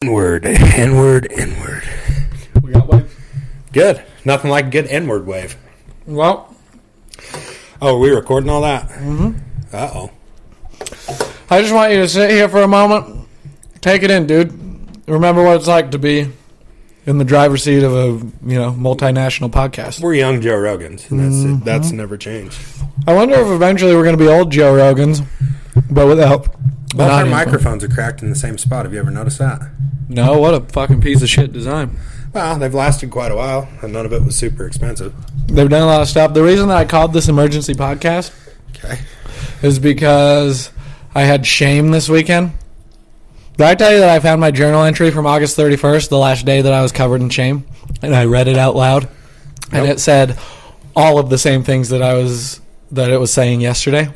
N-word. We got wave. Good. Nothing like a good N-word wave. Well, Oh, are we recording all that? Mm-hmm. Uh-oh. I just want you to sit here for a moment. Take it in, dude. Remember what it's like to be in the driver's seat of a, multinational podcast. We're young Joe Rogans, and that's it. That's never changed. I wonder if eventually we're going to be old Joe Rogans, but without Both our microphones are cracked in the same spot. Have you ever noticed that? No, what a fucking piece of shit design. Well, they've lasted quite a while, and none of it was super expensive. They've done a lot of stuff. The reason that I called this emergency podcast is because I had shame this weekend. Did I tell you that I found my journal entry from August 31st, the last day that I was covered in shame, and I read it out loud, and it said all of the same things that it was saying yesterday.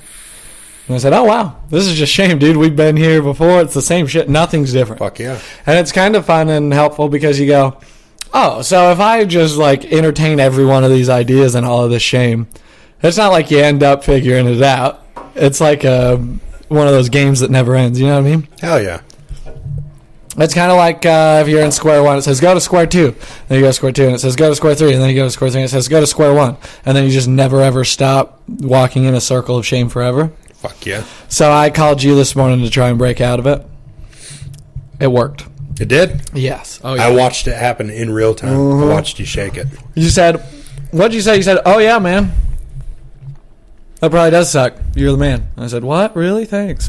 And I said, oh, wow, this is just shame, dude. We've been here before. It's the same shit. Nothing's different. Fuck yeah. And it's kind of fun and helpful because you go, oh, so if I just, entertain every one of these ideas and all of this shame, it's not like you end up figuring it out. It's like one of those games that never ends. You know what I mean? Hell yeah. It's kind of like if you're in square one, it says go to square two. Then you go to square two, and it says go to square three. And then you go to square three, and it says go to square one. And then you just never, ever stop walking in a circle of shame forever. Fuck yeah. So I called you this morning to try and break out of it. It worked. It did? Yes. Oh, yeah. I watched it happen in real time. I watched you shake it. You said, what'd you say? You said, oh, yeah, man. That probably does suck. You're the man. I said, what? Really? Thanks.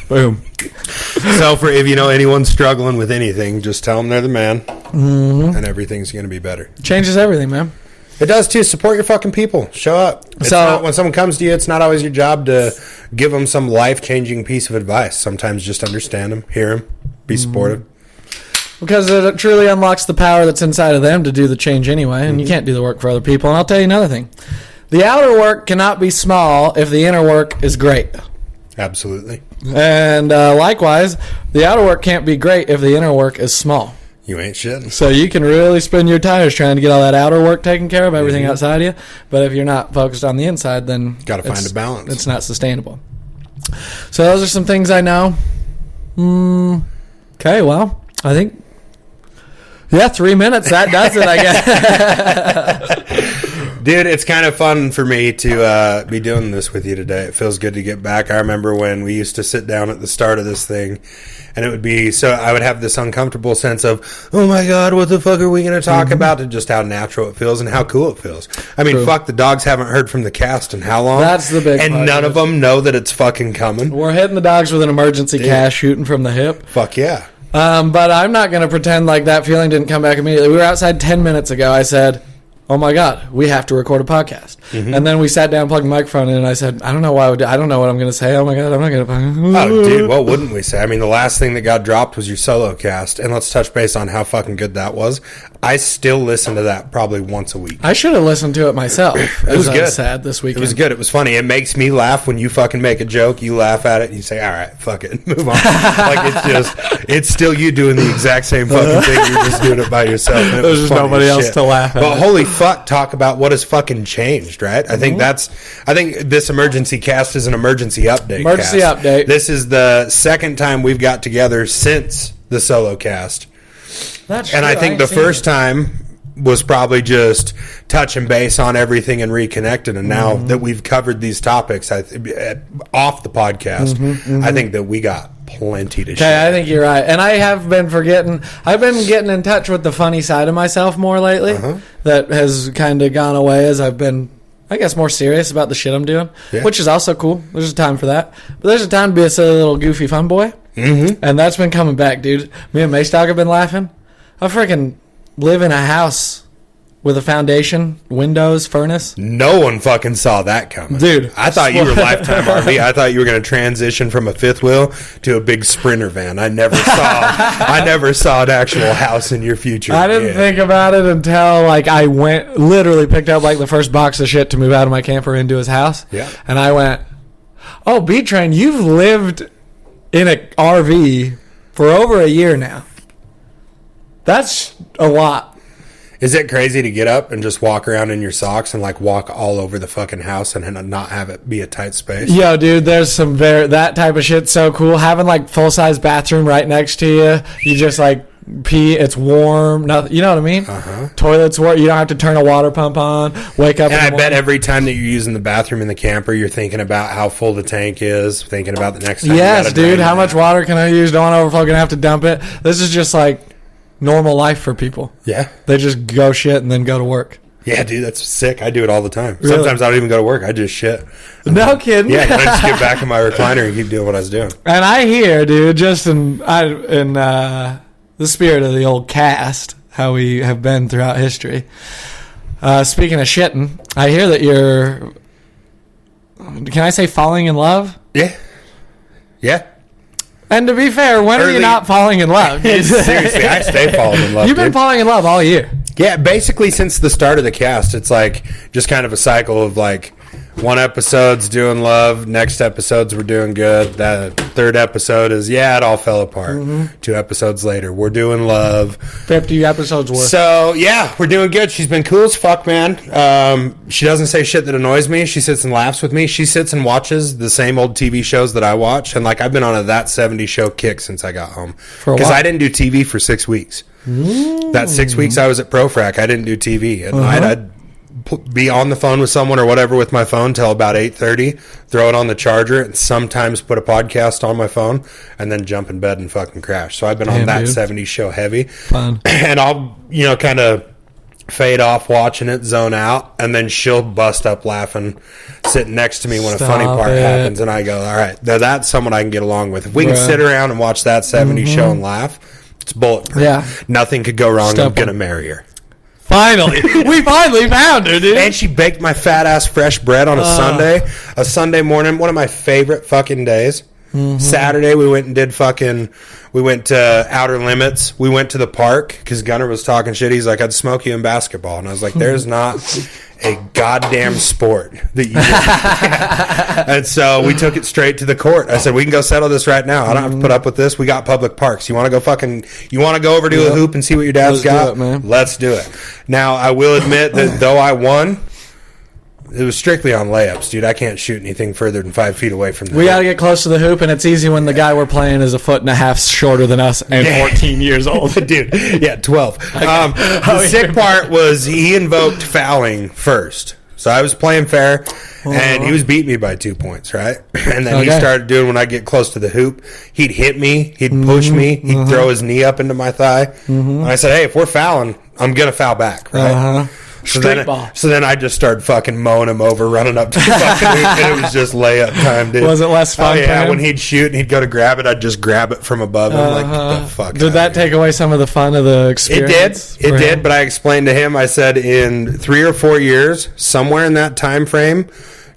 Boom. So if you know anyone struggling with anything, just tell them they're the man, and everything's going to be better. Changes everything, man. It does too. Support your fucking people. Show up. When someone comes to you, it's not always your job to give them some life-changing piece of advice. Sometimes just understand them, hear them, be supportive. Because it truly unlocks the power that's inside of them to do the change anyway, and you can't do the work for other people. And I'll tell you another thing. The outer work cannot be small if the inner work is great. Absolutely. And likewise, the outer work can't be great if the inner work is small. You ain't shitting. So you can really spin your tires trying to get all that outer work taken care of, everything outside of you. But if you're not focused on the inside, then got to find a balance. It's not sustainable. So those are some things I know. Okay, well, I think 3 minutes. That does it, I guess. Dude, it's kind of fun for me to be doing this with you today. It feels good to get back. I remember when we used to sit down at the start of this thing, and it would be so I would have this uncomfortable sense of, oh my God, what the fuck are we going to talk about? And just how natural it feels and how cool it feels. I mean, fuck, the dogs haven't heard from the cast in how long? That's the big And part none of them know that it's fucking coming. We're hitting the dogs with an emergency cast shooting from the hip. Fuck yeah. But I'm not going to pretend like that feeling didn't come back immediately. We were outside 10 minutes ago. I said, oh my God, we have to record a podcast. And then we sat down, plugged the microphone in, and I said, I don't know why I don't know what I'm going to say. Oh my God, I'm not going to. Oh, dude, what wouldn't we say? I mean, the last thing that got dropped was your solo cast, and let's touch base on how fucking good that was. I still listen to that probably once a week. I should have listened to it myself. It was good. I was sad this weekend. It was good. It was funny. It makes me laugh when you fucking make a joke. You laugh at it, and you say, all right, fuck it, move on. It's still you doing the exact same fucking thing. You're just doing it by yourself. It There's just nobody else to laugh at. But holy fuck, talk about what has fucking changed, right? I think this emergency cast is an emergency update. Update. This is the second time we've got together since the solo cast. That's and true. I think the first time was probably just touching base on everything and reconnected. And now that we've covered these topics off the podcast, I think that we got plenty to share. I think you're right. And I have been forgetting. I've been getting in touch with the funny side of myself more lately. That has kind of gone away as I've been, I guess, more serious about the shit I'm doing, which is also cool. There's a time for that. But there's a time to be a silly little goofy fun boy. And that's been coming back, dude. Me and Maystog have been laughing. I freaking live in a house with a foundation, windows, furnace. No one fucking saw that coming. Dude. I thought you were lifetime RV. I thought you were going to transition from a fifth wheel to a big Sprinter van. I never saw an actual house in your future. I didn't think about it until I literally picked up the first box of shit to move out of my camper into his house. Yeah. And I went, oh, B-Train, you've lived in an RV for over a year now. That's a lot. Is it crazy to get up and just walk around in your socks and like walk all over the fucking house and not have it be a tight space? Yo, dude, there's some that type of shit's so cool. Having like full-size bathroom right next to you. You just like pee, it's warm. Nothing, you know what I mean? Toilet's warm. You don't have to turn a water pump on. Wake up. And I bet every time that you're using the bathroom in the camper, you're thinking about how full the tank is, thinking about the next time. Yes, dude. How much water can I use? Don't want to overflow. Gonna have to dump it. This is just like normal life for people. Yeah. They just go shit and then go to work. Yeah, dude, that's sick. I do it all the time. Really? Sometimes I don't even go to work. I just shit. No kidding. Yeah, I just get back in my recliner and keep doing what I was doing. And I hear, dude, just in the spirit of the old cast, how we have been throughout history. Speaking of shitting, I hear that you're, can I say falling in love? Yeah. Yeah. And to be fair, when are you not falling in love? Seriously, I stay falling in love. You've been falling in love all year. Yeah, basically since the start of the cast, it's like just kind of a cycle of like one episode's doing love, next episodes we're doing good. That third episode is, it all fell apart. 2 episodes later, we're doing love. 50 episodes worth. So, yeah, we're doing good. She's been cool as fuck, man. She doesn't say shit that annoys me. She sits and laughs with me. She sits and watches the same old TV shows that I watch. And, like, I've been on a That 70s Show kick since I got home. Because I didn't do TV for 6 weeks. That 6 weeks I was at ProFrac, I didn't do TV. At night, I'd be on the phone with someone or whatever with my phone till about 8:30, throw it on the charger, and sometimes put a podcast on my phone, and then jump in bed and fucking crash. So I've been on That 70s Show heavy. Fun. And I'll, kind of fade off watching it, zone out, and then she'll bust up laughing, sitting next to me when a funny part happens, and I go, all right, that's someone I can get along with. If we can sit around and watch That 70s Show and laugh, it's bulletproof. Yeah. Nothing could go wrong. I'm going to marry her. Finally. We finally found her, dude. And she baked my fat ass fresh bread on a Sunday morning, one of my favorite fucking days. Saturday we went to Outer Limits. We went to the park because Gunner was talking shit. He's like, I'd smoke you in basketball. And I was like, there's not a goddamn sport that you do. And so we took it straight to the court. I said, we can go settle this right now. I don't have to put up with this. We got public parks. You want to go over to a hoop and see what your dad's got? Let's do it. Now, I will admit that though I won, it was strictly on layups, dude. I can't shoot anything further than 5 feet away from the hoop. We got to get close to the hoop, and it's easy when the guy we're playing is 1.5 feet shorter than us and 14 years old. Dude, 12. The sick part was he invoked fouling first. So I was playing fair, and he was beating me by 2 points, right? And then he started doing, when I get close to the hoop, he'd hit me, he'd push me, he'd throw his knee up into my thigh. And I said, hey, if we're fouling, I'm going to foul back, right? So then I just started fucking mowing him over, running up to the fucking hoop, and it was just layup time, dude. Was it less fun? Oh, yeah, when he'd shoot and he'd go to grab it, I'd just grab it from above him. Like, the fuck. Did that take away some of the fun of the experience? It did, but I explained to him, I said, in 3 or 4 years, somewhere in that time frame,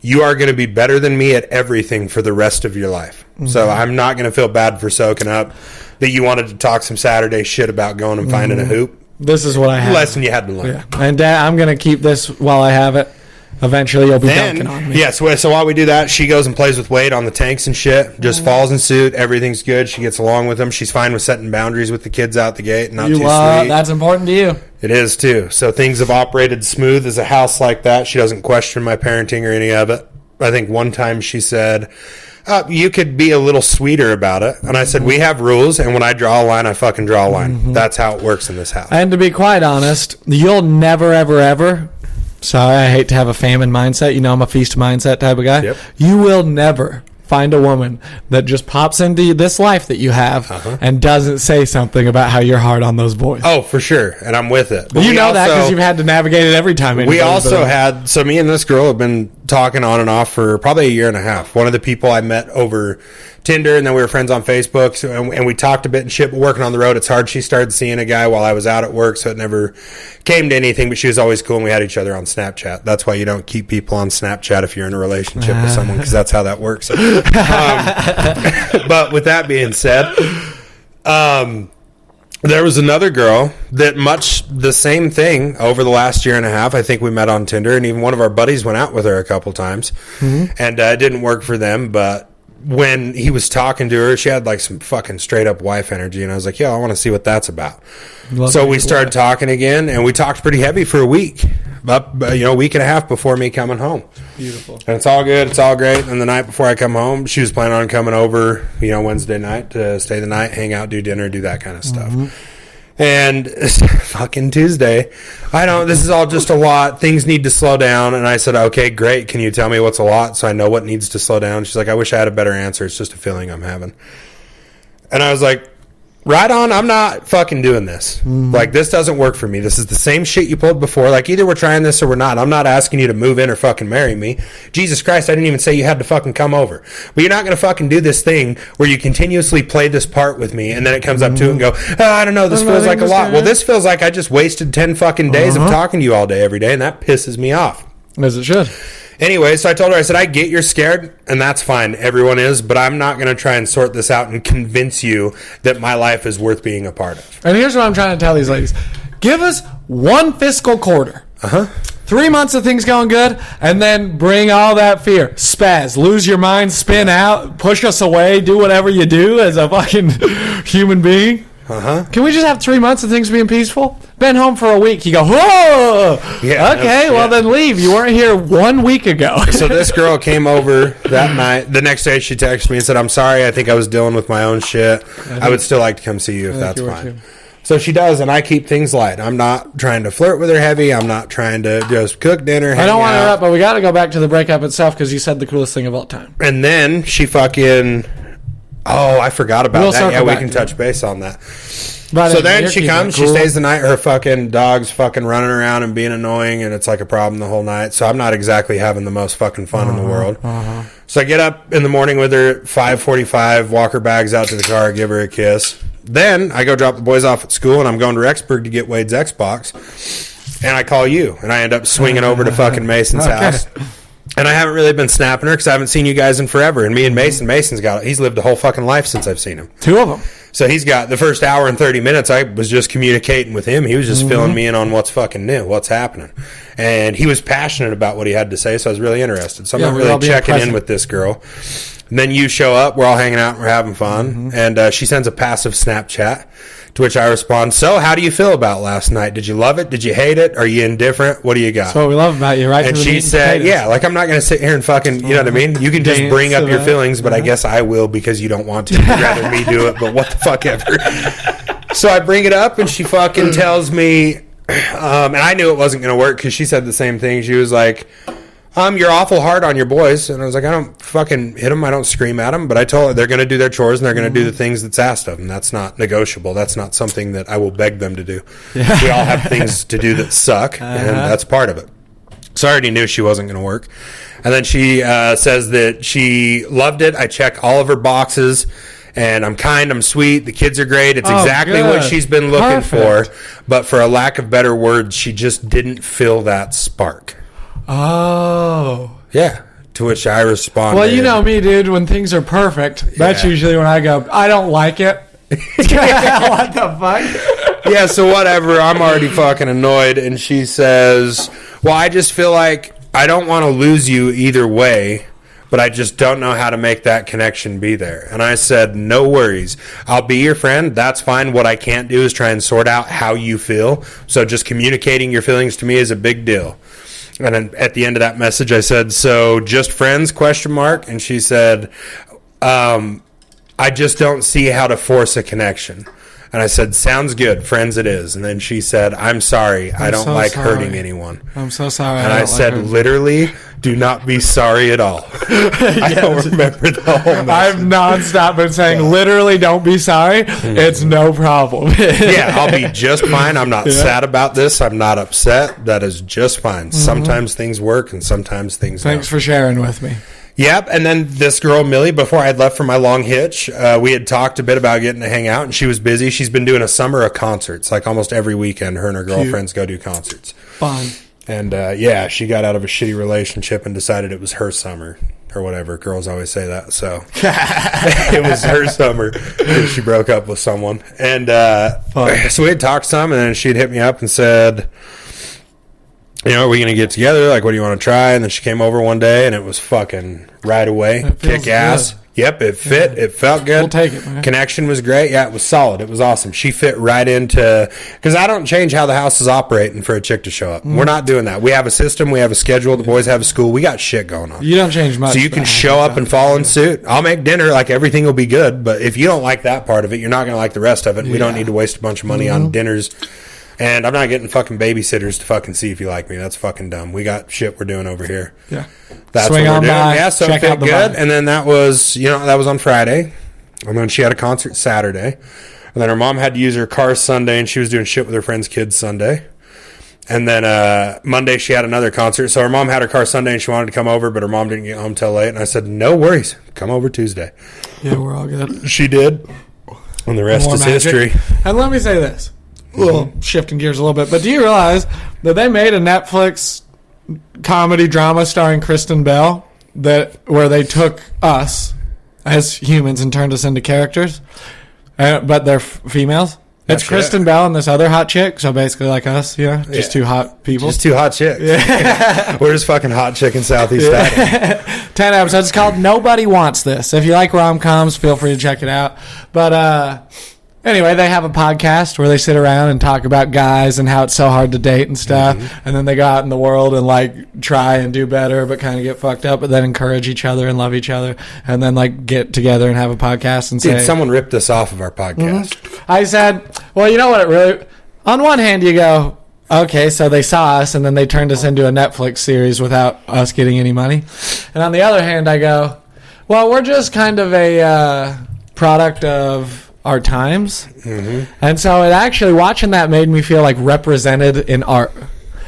you are going to be better than me at everything for the rest of your life. So I'm not going to feel bad for soaking up that you wanted to talk some Saturday shit about going and finding a hoop. This is what I have. Lesson you had to learn. Yeah. And Dad, I'm going to keep this while I have it. Eventually, you'll be dunking on me. Yeah, so while we do that, she goes and plays with Wade on the tanks and shit. Just falls in suit. Everything's good. She gets along with him. She's fine with setting boundaries with the kids out the gate. Not too sweet. That's important to you. It is, too. So things have operated smooth as a house like that. She doesn't question my parenting or any of it. I think one time she said, you could be a little sweeter about it. And I said, we have rules, and when I draw a line, I fucking draw a line. That's how it works in this house. And to be quite honest, you'll never, ever, ever, sorry, I hate to have a famine mindset. You know I'm a feast mindset type of guy. Yep. You will never find a woman that just pops into this life that you have and doesn't say something about how you're hard on those boys. Oh, for sure. And I'm with it. But you know that because you've had to navigate it every time. We also had, so me and this girl have been talking on and off for probably a year and a half. One of the people I met over Tinder, and then we were friends on Facebook, and we talked a bit and shit, but working on the road, it's hard. She started seeing a guy while I was out at work, so it never came to anything, but she was always cool, and we had each other on Snapchat. That's why you don't keep people on Snapchat if you're in a relationship with someone, because that's how that works. But with that being said, there was another girl that much the same thing over the last year and a half. I think we met on Tinder, and even one of our buddies went out with her a couple times, and it didn't work for them, but when he was talking to her, she had like some fucking straight up wife energy, and I was like, yo, I want to see what that's about. So we started talking again, and we talked pretty heavy for a week, a week and a half before me coming home. Beautiful. And it's all good, it's all great. And the night before I come home, she was planning on coming over, Wednesday night to stay the night, hang out, do dinner, do that kind of stuff. And fucking Tuesday, this is all just a lot. Things need to slow down. And I said, okay, great. Can you tell me what's a lot so I know what needs to slow down? She's like, I wish I had a better answer. It's just a feeling I'm having. And I was like, right on, I'm not fucking doing this. Like, this doesn't work for me. This is the same shit you pulled before. Like, either we're trying this or we're not. I'm not asking you to move in or fucking marry me. Jesus Christ, I didn't even say you had to fucking come over. But you're not going to fucking do this thing where you continuously play this part with me and then it comes up to it and go, I don't know, this feels like a lot. Well, this feels like I just wasted 10 fucking days of talking to you all day every day, and that pisses me off. As it should. Anyway, so I told her, I said, I get you're scared, and that's fine. Everyone is, but I'm not going to try and sort this out and convince you that my life is worth being a part of. And here's what I'm trying to tell these ladies. Give us one fiscal quarter. 3 months of things going good, and then bring all that fear. Spaz. Lose your mind, spin out, push us away, do whatever you do as a fucking human being. Can we just have 3 months of things being peaceful? Been home for a week. You go, whoa! Yeah. Okay, well then leave. You weren't here 1 week ago. So this girl came over that night. The next day she texted me and said, I'm sorry, I think I was dealing with my own shit. I would still like to come see you if that's fine. So she does, and I keep things light. I'm not trying to flirt with her heavy. I'm not trying to just cook dinner. I don't want to interrupt, but we got to go back to the breakup itself because you said the coolest thing of all time. And then she fucking... Oh, I forgot about that. Yeah, we can touch base on that. But so then she comes, she stays the night. Her fucking dog's fucking running around and being annoying, and it's like a problem the whole night. So I'm not exactly having the most fucking fun in the world. So I get up in the morning with her at 5:45, walk her bags out to the car, give her a kiss. Then I go drop the boys off at school, and I'm going to Rexburg to get Wade's Xbox. And I call you, and I end up swinging over to fucking Mason's house. And I haven't really been snapping her because I haven't seen you guys in forever. And me and he's lived a whole fucking life since I've seen him. 2 of them. So he's got the first hour and 30 minutes. I was just communicating with him. He was just filling me in on what's fucking new, what's happening. And he was passionate about what he had to say, so I was really interested. So I'm not really checking in with this girl. And then you show up. We're all hanging out and we're having fun. And she sends a passive Snapchat. To which I respond, so how do you feel about last night? Did you love it? Did you hate it? Are you indifferent? What do you got? That's what we love about you, right? And she said, yeah, like I'm not going to sit here and fucking, you know what I mean? You can just bring up your feelings, but I guess I will because you don't want to. You'd rather me do it, but what the fuck ever. So I bring it up and she fucking tells me, and I knew it wasn't going to work because she said the same thing. She was like, you're awful hard on your boys. And I was like, I don't fucking hit them. I don't scream at them. But I told her they're going to do their chores and they're going to do the things that's asked of them. That's not negotiable. That's not something that I will beg them to do. Yeah. We all have things to do that suck, and that's part of it. So I already knew she wasn't going to work. And then she says that she loved it. I check all of her boxes. And I'm kind, I'm sweet, the kids are great. It's exactly what she's been looking for. But for a lack of better words, she just didn't feel that spark. Oh. Yeah. To which I responded. Well, you know me, dude. When things are perfect, that's usually when I go, I don't like it. What the fuck? Yeah, so whatever. I'm already fucking annoyed. And she says, well, I just feel like I don't want to lose you either way, but I just don't know how to make that connection be there. And I said, no worries. I'll be your friend. That's fine. What I can't do is try and sort out how you feel. So just communicating your feelings to me is a big deal. And then at the end of that message, I said, so just friends, ? And she said, I just don't see how to force a connection. And I said, sounds good. Friends it is. And then she said, I'm sorry. I don't like hurting anyone. I'm so sorry. And I said, literally, do not be sorry at all. I don't remember the whole message. I've nonstop been saying, literally, don't be sorry. It's no problem. Yeah, I'll be just fine. I'm not sad about this. I'm not upset. That is just fine. Sometimes things work and sometimes things don't. Thanks for sharing with me. Yep, and then this girl, Millie, before I had left for my long hitch, we had talked a bit about getting to hang out, and she was busy. She's been doing a summer of concerts. Like almost every weekend, her and her girlfriends go do concerts. Fun. And, she got out of a shitty relationship and decided it was her summer, or whatever. Girls always say that, so. It was her summer, and she broke up with someone. And so we had talked some, and then she'd hit me up and said, are we going to get together? Like, what do you want to try? And then she came over one day, and it was fucking right away. Kick ass. Yep, it fit. Yeah. It felt good. We'll take it, man. Connection was great. Yeah, it was solid. It was awesome. She fit right into... Because I don't change how the house is operating for a chick to show up. We're not doing that. We have a system. We have a schedule. The boys have a school. We got shit going on. You don't change much. So you can show up and fall in suit. I'll make dinner. Like, everything will be good. But if you don't like that part of it, you're not going to like the rest of it. We don't need to waste a bunch of money on dinners. And I'm not getting fucking babysitters to fucking see if you like me. That's fucking dumb. We got shit we're doing over here. Yeah. That's Swing what we're doing. by, Yeah, so it fit good. And then that was, that was on Friday. And then she had a concert Saturday. And then her mom had to use her car Sunday, and she was doing shit with her friend's kids Sunday. And then Monday she had another concert. So her mom had her car Sunday, and she wanted to come over, but her mom didn't get home till late. And I said, no worries. Come over Tuesday. Yeah, we're all good. She did. And the rest is history. And let me say this. Well, shifting gears a little bit, but do you realize that they made a Netflix comedy drama starring Kristen Bell where they took us as humans and turned us into characters, but they're females? It's Kristen Bell and this other hot chick, so basically like us, just two hot people. Just two hot chicks. Yeah. We're just fucking hot chick in Southeast Iowa. 10 episodes. It's called Nobody Wants This. If you like rom-coms, feel free to check it out. But, anyway, they have a podcast where they sit around and talk about guys and how it's so hard to date and stuff. And then they go out in the world and, like, try and do better but kind of get fucked up, but then encourage each other and love each other. And then, like, get together and have a podcast and say... Dude, someone ripped us off of our podcast. I said, well, you know what it really... On one hand, you go, okay, so they saw us and then they turned us into a Netflix series without us getting any money. And on the other hand, I go, well, we're just kind of a product of... our times. And so it actually, watching that made me feel like represented in art.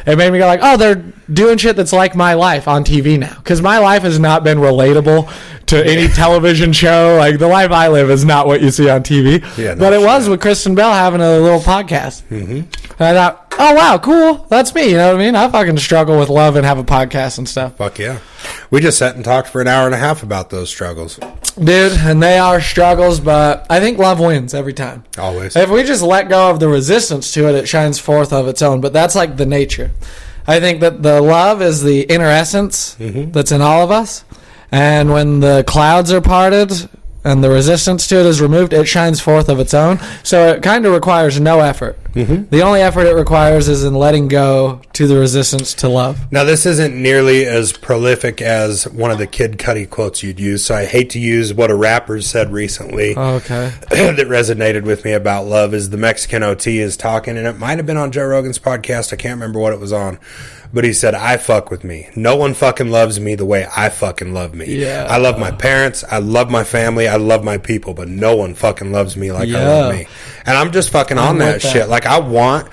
It made me go like, oh, they're doing shit that's like my life on TV now. Because my life has not been relatable to any television show. Like, the life I live is not what you see on TV. But it was with Kristen Bell having a little podcast. And I thought, oh, wow, cool. That's me. You know what I mean? I fucking struggle with love and have a podcast and stuff. Fuck yeah. We just sat and talked for an hour and a half about those struggles. Dude, and they are struggles, but I think love wins every time. Always. If we just let go of the resistance to it, it shines forth of its own. But that's like the nature. I think that the love is the inner essence that's in all of us. And when the clouds are parted and the resistance to it is removed, it shines forth of its own. So it kind of requires no effort. The only effort it requires is in letting go to the resistance to love. Now, this isn't nearly as prolific as one of the Kid Cudi quotes you'd use, so I hate to use what a rapper said recently that resonated with me about love. Is the Mexican OT is talking, and it might have been on Joe Rogan's podcast. I can't remember what it was on. But he said, I fuck with me. No one fucking loves me the way I fucking love me. Yeah. I love my parents. I love my family. I love my people. But no one fucking loves me like I love me. And I'm just fucking on that shit. Like, I want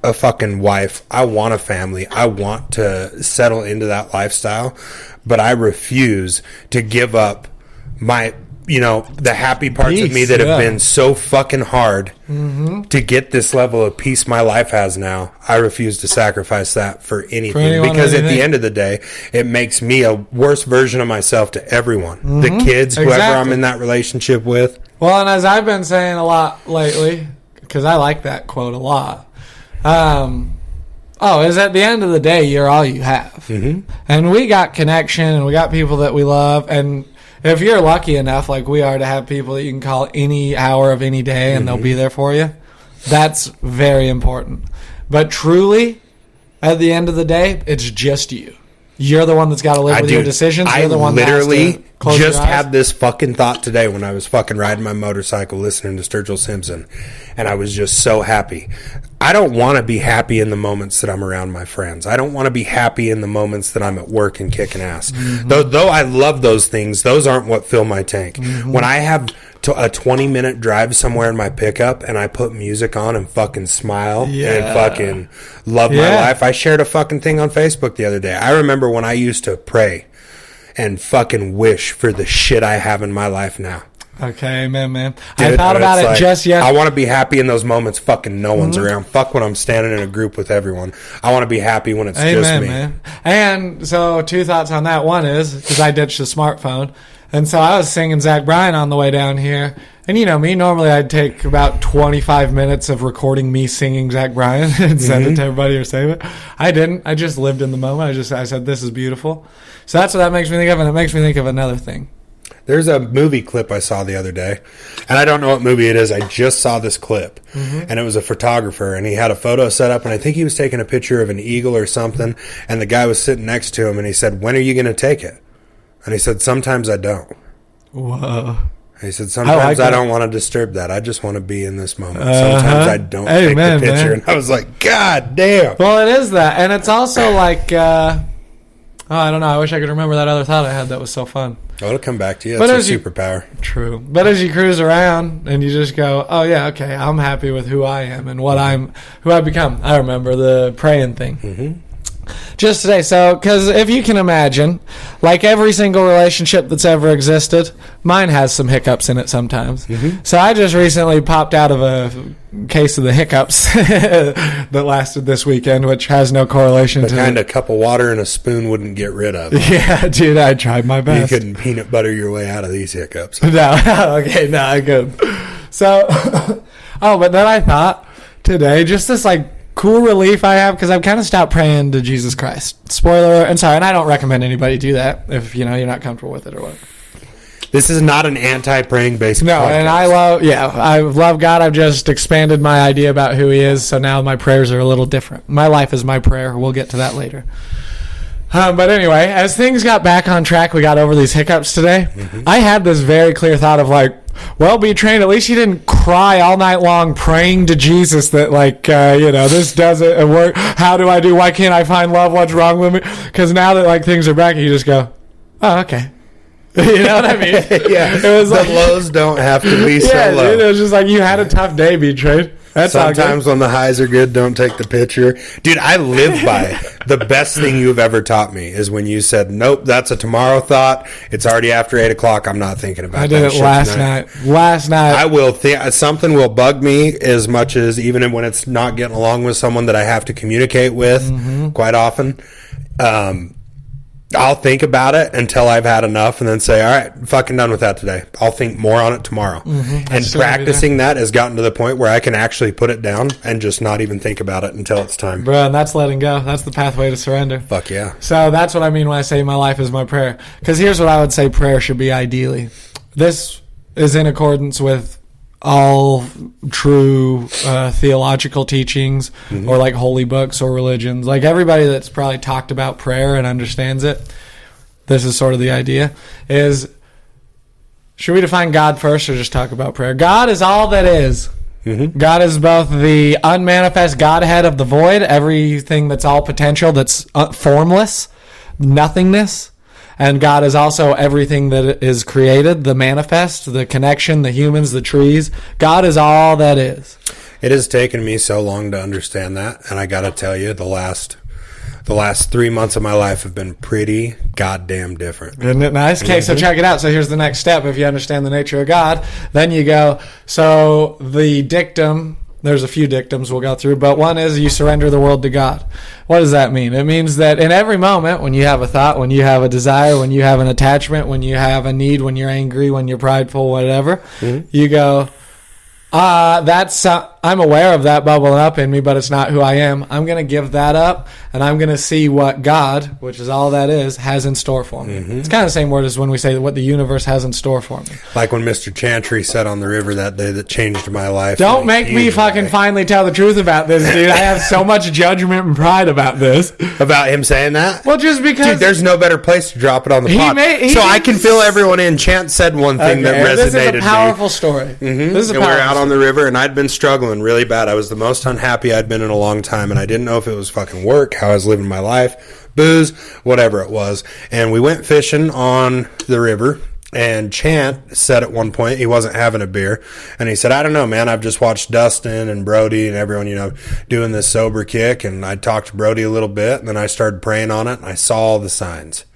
a fucking wife. I want a family. I want to settle into that lifestyle. But I refuse to give up my... the happy parts of me that have been so fucking hard to get this level of peace my life has now. I refuse to sacrifice that for anything. Because at the end of the day, it makes me a worse version of myself to everyone. The kids, whoever I'm in that relationship with. Well, and as I've been saying a lot lately, because I like that quote a lot, is at the end of the day, you're all you have. And we got connection, and we got people that we love, and... if you're lucky enough, like we are, to have people that you can call any hour of any day and they'll be there for you, that's very important. But truly, at the end of the day, it's just you. You're the one that's got to live with your decisions. You're the one that has to close your eyes. Just had this fucking thought today when I was fucking riding my motorcycle listening to Sturgill Simpson, and I was just so happy. I don't want to be happy in the moments that I'm around my friends. I don't want to be happy in the moments that I'm at work and kicking ass. Though I love those things, those aren't what fill my tank. When I have a 20-minute drive somewhere in my pickup and I put music on and fucking smile and fucking love my life. I shared a fucking thing on Facebook the other day. I remember when I used to pray and fucking wish for the shit I have in my life now. Okay, man. Dude, I thought about it just yesterday. I want to be happy in those moments fucking no one's around. Fuck when I'm standing in a group with everyone. I want to be happy when it's just me. Man. And so 2 thoughts on that. One is, because I ditched the smartphone, and so I was singing Zach Bryan on the way down here. And you know me, normally I'd take about 25 minutes of recording me singing Zach Bryan and send it to everybody or save it. I didn't. I just lived in the moment. I said, this is beautiful. So that's what that makes me think of, and it makes me think of another thing. There's a movie clip I saw the other day, and I don't know what movie it is. I just saw this clip, and it was a photographer, and he had a photo set up, and I think he was taking a picture of an eagle or something, and the guy was sitting next to him, and he said, "When are you going to take it?" And he said, "Sometimes I don't." Whoa. He said, "Sometimes I don't want to disturb that. I just want to be in this moment. Sometimes I don't take the picture." Man. And I was like, God damn. Well, it is that. And it's also like, I don't know. I wish I could remember that other thought I had that was so fun. Oh, it'll come back to you. That's a superpower. True. But as you cruise around and you just go, oh, yeah, okay, I'm happy with who I am and who I've become. I remember the praying thing. Mm-hmm. Just today, because if you can imagine, like every single relationship that's ever existed, mine has some hiccups in it sometimes. Mm-hmm. So I just recently popped out of a case of the hiccups that lasted this weekend, which has no correlation to the kind of cup of water and a spoon wouldn't get rid of. Yeah, dude, I tried my best. You couldn't peanut butter your way out of these hiccups. No, okay, no, I couldn't. So, but then I thought today, just this like cool relief I have because I've kind of stopped praying to Jesus Christ. Spoiler, and sorry, and I don't recommend anybody do that if you're not comfortable with it or whatever. This is not an anti-praying based No, podcast. And I love God. I've just expanded my idea about who He is, so now my prayers are a little different. My life is my prayer. We'll get to that later. But anyway, as things got back on track, we got over these hiccups today. Mm-hmm. I had this very clear thought of like, well, be trained. At least you didn't cry all night long praying to Jesus that like, this doesn't work. How do I do? Why can't I find love? What's wrong with me? Because now that like things are back, you just go, oh, okay. You know what I mean? Yeah. It was the lows don't have to be so low. Dude, it was just like you had a tough day, B-Trade. That's sometimes when the highs are good, don't take the picture. Dude, I live by the best thing you've ever taught me is when you said, nope, that's a tomorrow thought. It's already after 8 o'clock. I'm not thinking about that. I did it last night. I will something will bug me as much as even when it's not getting along with someone that I have to communicate with quite often. I'll think about it until I've had enough and then say, all right, fucking done with that today. I'll think more on it tomorrow. Mm-hmm. And practicing that has gotten to the point where I can actually put it down and just not even think about it until it's time. Bro, and that's letting go. That's the pathway to surrender. Fuck yeah. So that's what I mean when I say my life is my prayer. Because here's what I would say prayer should be ideally. This is in accordance with all true theological teachings or like holy books or religions. Like everybody that's probably talked about prayer and understands it, this is sort of the idea, is should we define God first or just talk about prayer? God is all that is. Mm-hmm. God is both the unmanifest Godhead of the void, everything that's all potential, that's formless, nothingness. And God is also everything that is created, the manifest, the connection, the humans, the trees. God is all that is. It has taken me so long to understand that. And I got to tell you, the last 3 months of my life have been pretty goddamn different. Isn't it nice? Okay, so check it out. So here's the next step. If you understand the nature of God, then you go, so the dictum... There's a few dictums we'll go through, but one is you surrender the world to God. What does that mean? It means that in every moment, when you have a thought, when you have a desire, when you have an attachment, when you have a need, when you're angry, when you're prideful, whatever, you go, I'm aware of that bubbling up in me, but it's not who I am. I'm going to give that up, and I'm going to see what God, which is all that is, has in store for me. Mm-hmm. It's kind of the same word as when we say what the universe has in store for me. Like when Mr. Chantry said on the river that day that changed my life. Don't make me fucking finally tell the truth about this, dude. I have so much judgment and pride about this. About him saying that? Well, just because... Dude, there's no better place to drop it on the pod. I can fill everyone in. Chant said one thing that resonated. This is a powerful story. Mm-hmm. This is we're out on the river, and I'd been struggling really bad. I was the most unhappy I'd been in a long time, and I didn't know if it was fucking work, how I was living my life, booze, whatever it was. And we went fishing on the river, and Chant said at one point he wasn't having a beer, and he said, I don't know, man, I've just watched Dustin and Brody and everyone, doing this sober kick, and I talked to Brody a little bit, and then I started praying on it, and I saw all the signs.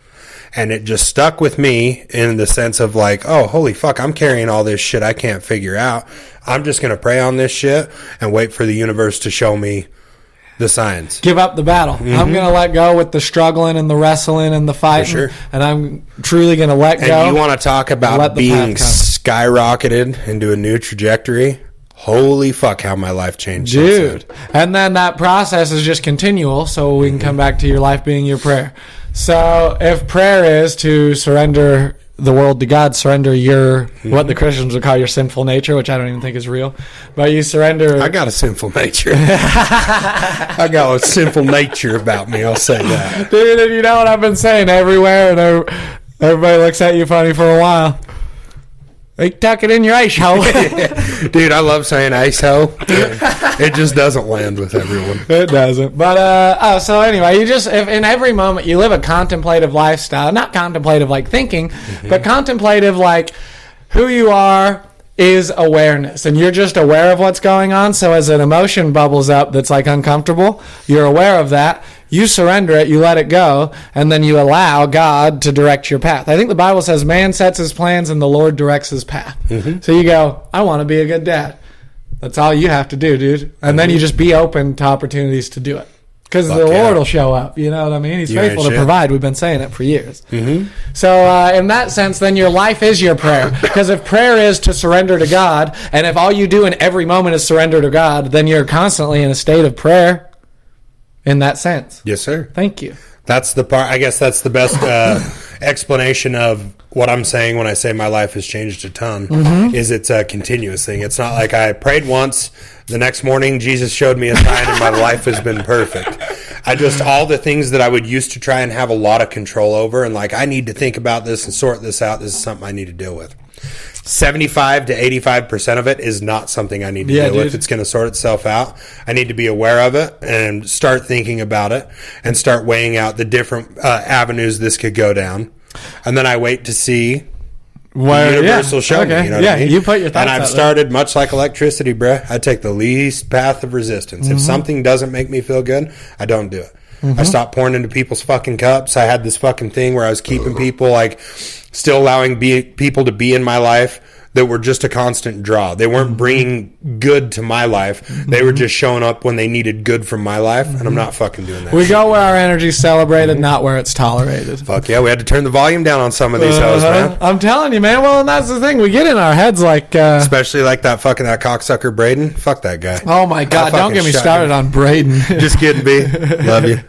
And it just stuck with me in the sense of like, oh, holy fuck, I'm carrying all this shit I can't figure out. I'm just going to pray on this shit and wait for the universe to show me the signs. Give up the battle. Mm-hmm. I'm going to let go with the struggling and the wrestling and the fighting. For sure. And I'm truly going to let go. And you want to talk about being skyrocketed into a new trajectory? Holy fuck, how my life changed. Dude. And then that process is just continual, so we can come back to your life being your prayer. So if prayer is to surrender the world to God, surrender your what the Christians would call your sinful nature, which I don't even think is real, but you surrender. I got a sinful nature. I got a sinful nature about me. I'll say that, dude. And you know what I've been saying everywhere, and everybody looks at you funny for a while. Like, tuck it in your ice hole. Dude, I love saying ice hole. It just doesn't land with everyone. It doesn't. But, so anyway, you just, if in every moment you live a contemplative lifestyle, not contemplative like thinking, but contemplative like who you are is awareness. And you're just aware of what's going on. So as an emotion bubbles up that's like uncomfortable, you're aware of that. You surrender it, you let it go, and then you allow God to direct your path. I think the Bible says man sets his plans and the Lord directs his path. So you go, I want to be a good dad. That's all you have to do, dude. And then you just be open to opportunities to do it. Because the Lord will show up. You know what I mean? He's faithful to provide. We've been saying it for years. So in that sense, then your life is your prayer. Because if prayer is to surrender to God, and if all you do in every moment is surrender to God, then you're constantly in a state of prayer. In that sense. Yes, sir. Thank you. That's the part. I guess that's the best explanation of what I'm saying when I say my life has changed a ton. Is it's a continuous thing. It's not like I prayed once, the next morning Jesus showed me a sign and my life has been perfect. All the things that I would used to try and have a lot of control over and like, I need to think about this and sort this out. This is something I need to deal with. 75 to 85% of it is not something I need to deal with. It's going to sort itself out. I need to be aware of it and start thinking about it and start weighing out the different avenues this could go down. And then I wait to see the universal show me. You know what I mean? You put your thoughts and I've started much like electricity, bruh. I take the least path of resistance. If something doesn't make me feel good, I don't do it. I stopped pouring into people's fucking cups. I had this fucking thing where I was keeping people like still allowing people to be in my life that were just a constant draw. They weren't bringing good to my life. They were just showing up when they needed good from my life, and I'm not fucking doing that. We go where our energy's celebrated, not where it's tolerated. Fuck yeah, we had to turn the volume down on some of these hoes, man. I'm telling you, man. Well, and that's the thing. We get in our heads like... especially like that cocksucker Braden. Fuck that guy. Oh, my God. Don't get me started on Braden. Just kidding, B. Love you.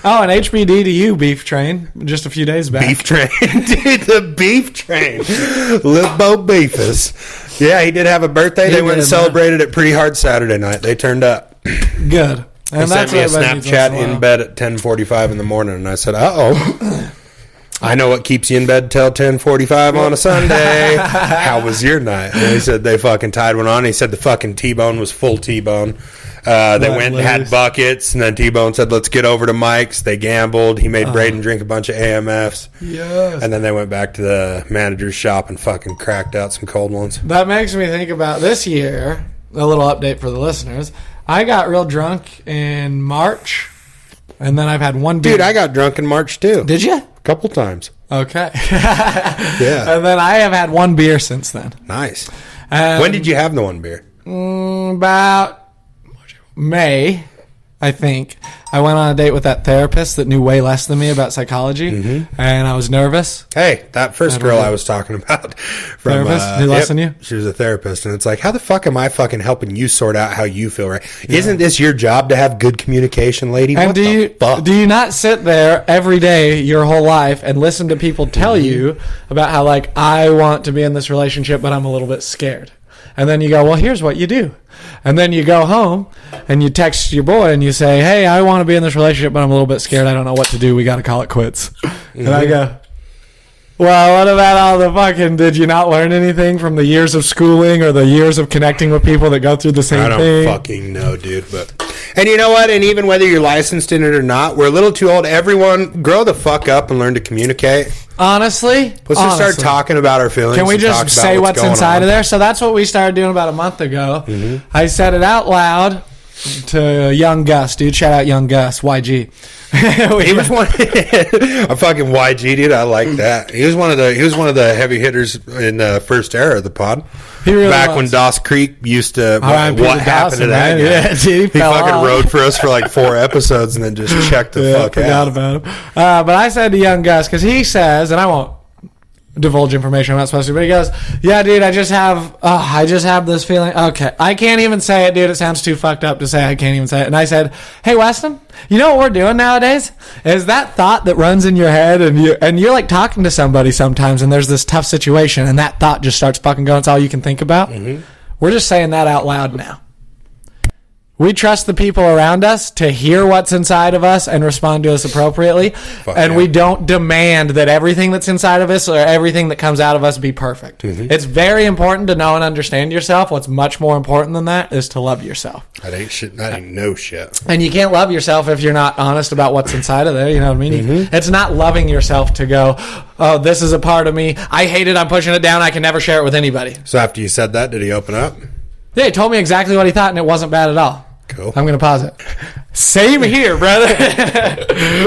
Oh, and HBD to you, Beef Train, just a few days back. Beef Train. Dude, the Beef Train. Lil Bo Beefus. Yeah, he did have a birthday. They went and celebrated it pretty hard Saturday night. They turned up. Good. And he sent me a Snapchat in bed at 10:45 in the morning, and I said, uh-oh. I know what keeps you in bed till 10:45 on a Sunday. How was your night? And he said they fucking tied one on. He said the fucking T-Bone was full T-Bone. They went and had buckets, and then T-Bone said, let's get over to Mike's. They gambled. He made Braden drink a bunch of AMFs. Yes. And then they went back to the manager's shop and fucking cracked out some cold ones. That makes me think about this year, a little update for the listeners. I got real drunk in March, and then I've had one beer. Dude, I got drunk in March, too. Did you? A couple times. Okay. Yeah. And then I have had one beer since then. Nice. When did you have the one beer? About May, I think. I went on a date with that therapist that knew way less than me about psychology, and I was nervous. Hey, that first girl I was talking about. From, therapist? Knew less than you? She was a therapist, and it's like, how the fuck am I fucking helping you sort out how you feel, right? Yeah. Isn't this your job to have good communication, lady? And do you not sit there every day your whole life and listen to people tell you about how, like, I want to be in this relationship, but I'm a little bit scared? And then you go, well, here's what you do. And then you go home and you text your boy and you say, hey, I want to be in this relationship, but I'm a little bit scared. I don't know what to do. We got to call it quits. And I go, well, what about all the fucking, did you not learn anything from the years of schooling or the years of connecting with people that go through the same thing? I don't fucking know, dude. And you know what? And even whether you're licensed in it or not, we're a little too old. Everyone, grow the fuck up and learn to communicate. Honestly, let's just start talking about our feelings. Can we just say what's inside of there? So that's what we started doing about a month ago. I said it out loud to young Gus, dude. Shout out young Gus, YG. He was one a fucking YG dude. I like that. He was one of the heavy hitters in the first era of the pod. He really back was. When Doss Creek used to. What happened to that guy? Yeah, dude, he fucking rode for us for like 4 episodes and then just checked the fuck out. Forgot about him. But I said to young Gus, because he says, and I won't divulge information I'm not supposed to. But he goes, yeah, dude, I just have this feeling. Okay, I can't even say it, dude. It sounds too fucked up to say. I can't even say it. And I said, hey, Weston, you know what we're doing nowadays? Is that thought that runs in your head, and you're like talking to somebody sometimes, and there's this tough situation, and that thought just starts fucking going. It's all you can think about. Mm-hmm. We're just saying that out loud now. We trust the people around us to hear what's inside of us and respond to us appropriately. We don't demand that everything that's inside of us or everything that comes out of us be perfect. Mm-hmm. It's very important to know and understand yourself. What's much more important than that is to love yourself. That ain't no shit. And you can't love yourself if you're not honest about what's inside of there. You know what I mean? Mm-hmm. It's not loving yourself to go, oh, this is a part of me. I hate it. I'm pushing it down. I can never share it with anybody. So after you said that, did he open up? Yeah, he told me exactly what he thought, and it wasn't bad at all. Cool. I'm going to pause it. Same here, brother.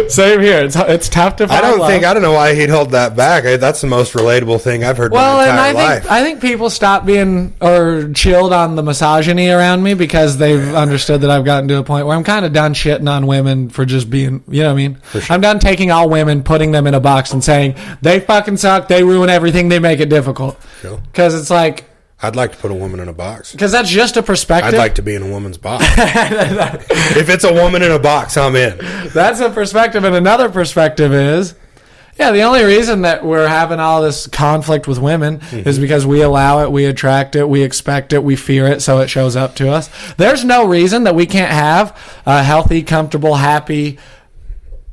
Same here. It's tough to find love. I don't know why he'd hold that back. That's the most relatable thing I've heard my entire life. I think people stop being or chilled on the misogyny around me because they've understood that I've gotten to a point where I'm kind of done shitting on women for just being, you know what I mean? For sure. I'm done taking all women, putting them in a box and saying, they fucking suck, they ruin everything, they make it difficult. Because it's like, I'd like to put a woman in a box. Because that's just a perspective. I'd like to be in a woman's box. If it's a woman in a box, I'm in. That's a perspective. And another perspective is, the only reason that we're having all this conflict with women is because we allow it, we attract it, we expect it, we fear it, so it shows up to us. There's no reason that we can't have a healthy, comfortable, happy,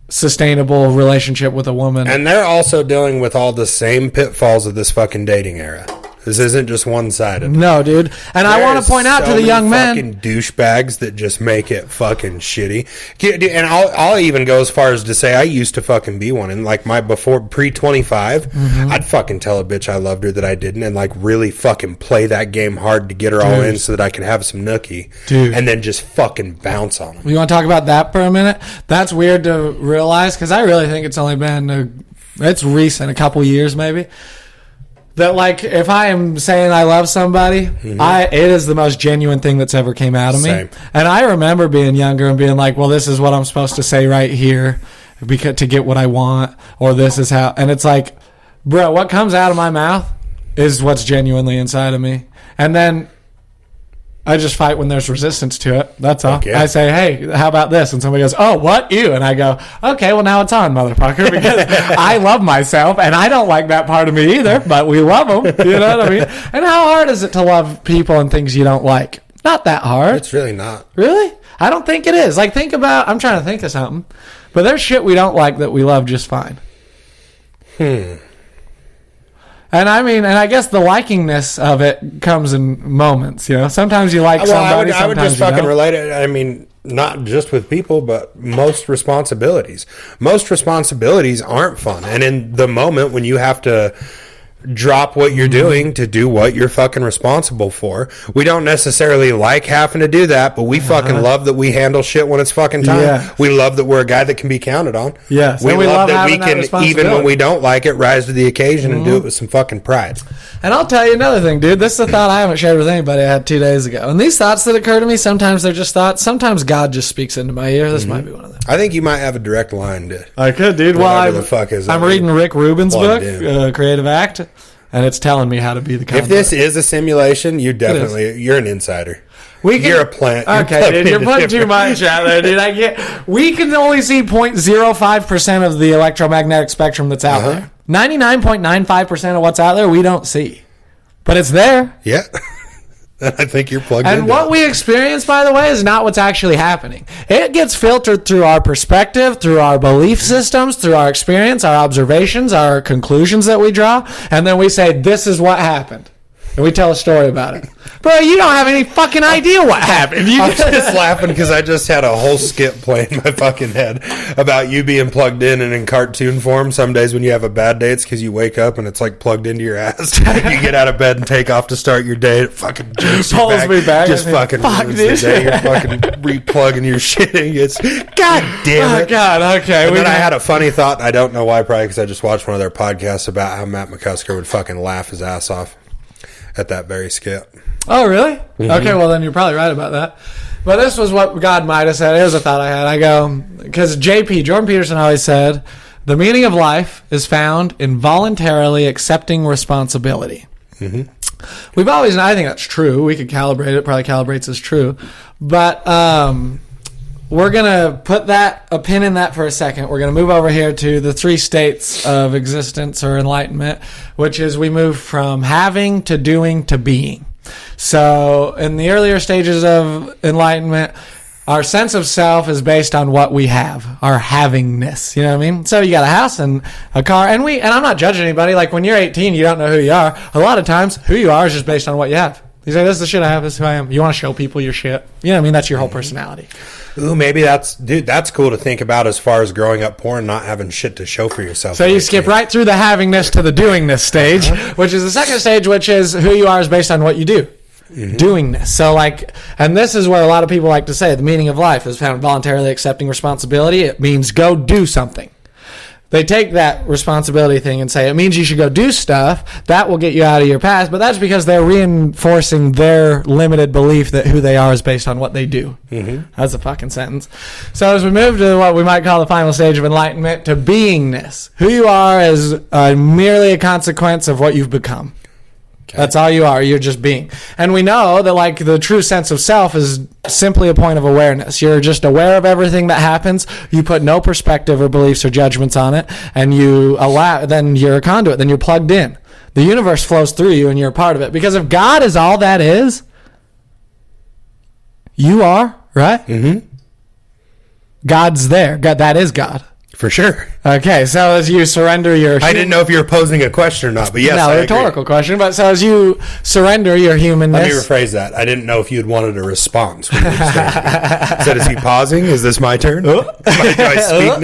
sustainable relationship with a woman. And they're also dealing with all the same pitfalls of this fucking dating era. This isn't just one-sided. No, dude. And I want to point out to the young men, fucking douchebags that just make it fucking shitty. And I'll even go as far as to say I used to fucking be one. And like pre-25, I'd fucking tell a bitch I loved her that I didn't, and like really fucking play that game hard to get her all in so that I could have some nookie. Dude. And then just fucking bounce on them. You want to talk about that for a minute? That's weird to realize because I really think it's only been it's recent, a couple years maybe. That, like, if I am saying I love somebody, it is the most genuine thing that's ever came out of me. Same. And I remember being younger and being like, well, this is what I'm supposed to say right here because to get what I want, or this is how. And it's like, bro, what comes out of my mouth is what's genuinely inside of me. And then I just fight when there's resistance to it. That's all. Okay. I say, hey, how about this? And somebody goes, oh, what? Ew. And I go, okay, well, now it's on, motherfucker, because I love myself, and I don't like that part of me either, but we love them. You know what I mean? And how hard is it to love people and things you don't like? Not that hard. It's really not. Really? I don't think it is. Like, I'm trying to think of something, but there's shit we don't like that we love just fine. And I mean, and I guess the likingness of it comes in moments, you know. Sometimes you like somebody, I would just fucking relate it. I mean, not just with people, but most responsibilities. Most responsibilities aren't fun. And in the moment when you have to drop what you're doing to do what you're fucking responsible for, we don't necessarily like having to do that, but we fucking love that we handle shit when it's fucking time. Yeah. We love that we're a guy that can be counted on. Yes. We love that we can, even when we don't like it, rise to the occasion and do it with some fucking pride. And I'll tell you another thing, dude. This is a thought I haven't shared with anybody. I had 2 days ago. And these thoughts that occur to me, sometimes they're just thoughts. Sometimes God just speaks into my ear. This might be one of them. I think you might have a direct line to. I could, dude. Well, I'm reading Rick Rubin's book, Creative Act, and it's telling me how to be the kind. If this is a simulation, you're an insider. You're a plant. Okay, dude, you're putting too much out there, dude. We can only see 0.05% of the electromagnetic spectrum that's out there. 99.95% of what's out there we don't see, but it's there. Yeah. I think you're plugged in. And what we experience, by the way, is not what's actually happening. It gets filtered through our perspective, through our belief systems, through our experience, our observations, our conclusions that we draw, and then we say, this is what happened. And we tell a story about it. Bro, you don't have any fucking idea what happened. I'm just laughing because I just had a whole skit play in my fucking head about you being plugged in and in cartoon form. Some days when you have a bad day, it's because you wake up and it's like plugged into your ass. You get out of bed and take off to start your day. It fucking jerks you back. Me back. Just fucking ruins the day. You're fucking replugging your shitting. It's God damn it. Oh, God, okay. And then I had a funny thought. I don't know why, probably because I just watched one of their podcasts about how Matt McCusker would fucking laugh his ass off at that very skit. Oh, really? Mm-hmm. Okay, well, then you're probably right about that. But this was what God might have said. Here's a thought I had. I go, because Jordan Peterson always said The meaning of life is found in voluntarily accepting responsibility. Mm-hmm. We've always, and I think that's true. We could calibrate it. Probably calibrates as true. But we're going to put a pin in that for a second. We're going to move over here to the 3 states of existence or enlightenment, which is we move from having to doing to being. So in the earlier stages of enlightenment, our sense of self is based on what we have, our havingness. You know what I mean? So you got a house and a car, and I'm not judging anybody. Like when you're 18, you don't know who you are. A lot of times, who you are is just based on what you have. You say, this is the shit I have, this is who I am. You want to show people your shit. You know what I mean? That's your whole personality. Ooh, maybe that's cool to think about as far as growing up poor and not having shit to show for yourself. So you skip right through the havingness to the doingness stage, which is the second stage, which is who you are is based on what you do. Mm-hmm. Doingness. So and this is where a lot of people like to say the meaning of life is found in voluntarily accepting responsibility. It means go do something. They take that responsibility thing and say it means you should go do stuff that will get you out of your past, but that's because they're reinforcing their limited belief that who they are is based on what they do. Mm-hmm. That's a fucking sentence. So as we move to what we might call the final stage of enlightenment, to beingness, who you are is merely a consequence of what you've become. Okay. That's all you are. You're just being. And we know that the true sense of self is simply a point of awareness. You're just aware of everything that happens. You put no perspective or beliefs or judgments on it, and then you're a conduit. Then you're plugged in. The universe flows through you, and you're a part of it. Because if God is all that is, you are, right? Mm-hmm. God's there. God, that is God. For sure. Okay, so as you surrender your... I didn't know if you were posing a question or not, but yes, no, a rhetorical question. But so as you surrender your humanness... Let me rephrase that. I didn't know if you'd wanted a response. When you said, is he pausing? Is this my turn? Do I speak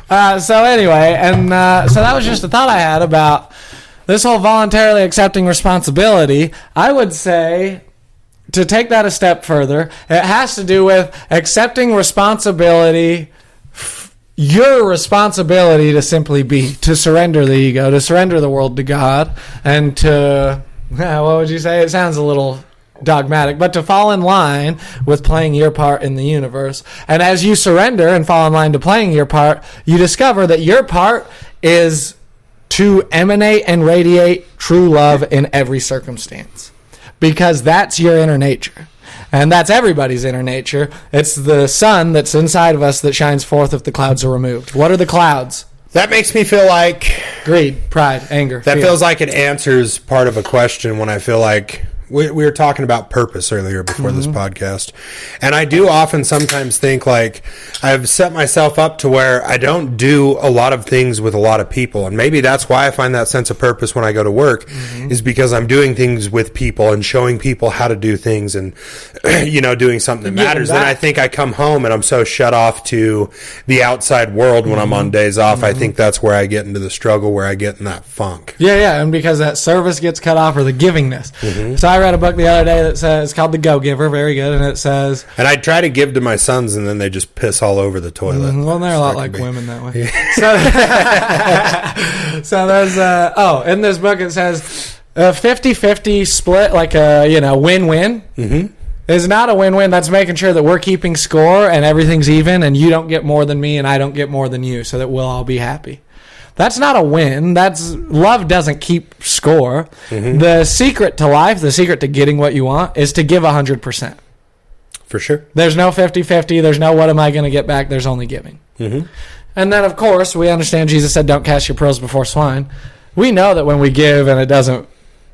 now? So anyway, and so that was just a thought I had about this whole voluntarily accepting responsibility. I would say, to take that a step further, it has to do with accepting responsibility... Your responsibility to simply be, to surrender the ego, to surrender the world to God, and to, what would you say? It sounds a little dogmatic, but to fall in line with playing your part in the universe. And as you surrender and fall in line to playing your part, you discover that your part is to emanate and radiate true love in every circumstance. Because that's your inner nature. And that's everybody's inner nature. It's the sun that's inside of us that shines forth if the clouds are removed. What are the clouds? That makes me feel like... Greed, pride, anger. That feels like it answers part of a question when I feel like... We were talking about purpose earlier before this podcast. And I do often sometimes think I've set myself up to where I don't do a lot of things with a lot of people. And maybe that's why I find that sense of purpose when I go to work is because I'm doing things with people and showing people how to do things and, doing something that matters. Then I think I come home and I'm so shut off to the outside world when I'm on days off. I think that's where I get into the struggle, where I get in that funk. Yeah. And because that service gets cut off or the givingness. So I read a book the other day that says, it's called The Go-Giver, very good, and it says... And I try to give to my sons, and then they just piss all over the toilet. Well, they're a lot like women that way. So there's... in this book it says, a 50-50 split, like a, win-win, is not a win-win. That's making sure that we're keeping score, and everything's even, and you don't get more than me, and I don't get more than you, so that we'll all be happy. That's not a win. Love doesn't keep score. The secret to life, the secret to getting what you want, is to give 100%. For sure. There's no 50-50. There's no what am I going to get back. There's only giving. And then, of course, we understand Jesus said, don't cast your pearls before swine. We know that when we give and it doesn't...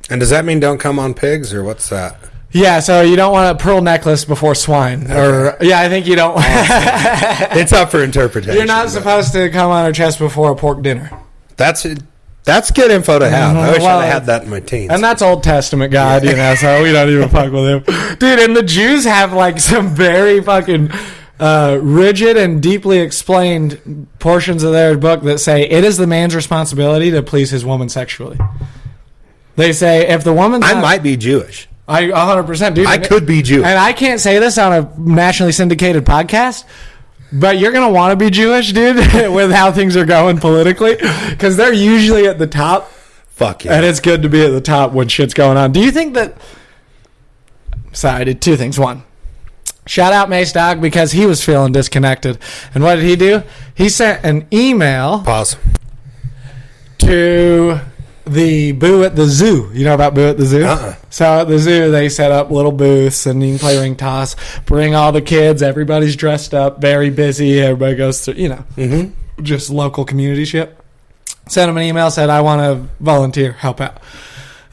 And does that mean don't come on pigs, or what's that? Yeah, so you don't want a pearl necklace before swine. Okay. Or I think you don't. It's up for interpretation. You're not supposed to come on her chest before a pork dinner. That's good info to have. I wish I had that in my teens. And that's Old Testament God, so we don't even fuck with him. Dude, and the Jews have some very fucking rigid and deeply explained portions of their book that say it is the man's responsibility to please his woman sexually. They say if the woman... I might be Jewish. 100%, dude. I could be Jewish. And I can't say this on a nationally syndicated podcast, but you're going to want to be Jewish, dude, with how things are going politically, because they're usually at the top. Fuck yeah. And it's good to be at the top when shit's going on. Do you think that... Sorry, I did two things. One, Shout out Mace Dog because he was feeling disconnected. And what did he do? He sent an email. Pause. To the Boo at the Zoo. You know about Boo at the Zoo? So at the zoo, they set up little booths and you can play ring toss. Bring all the kids. Everybody's dressed up. Very busy. Everybody goes through, just local community shit. Sent him an email, said, I want to volunteer, help out.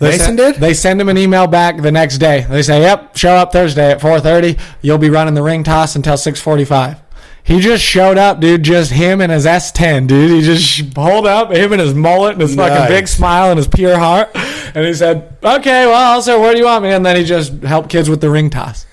Mason did? They send him an email back the next day. They say, yep, show up Thursday at 4:30. You'll be running the ring toss until 6:45. He just showed up, dude, just him and his S10, dude. He just pulled up, him and his mullet and his fucking big smile and his pure heart. And he said, okay, well, sir, where do you want me? And then he just helped kids with the ring toss.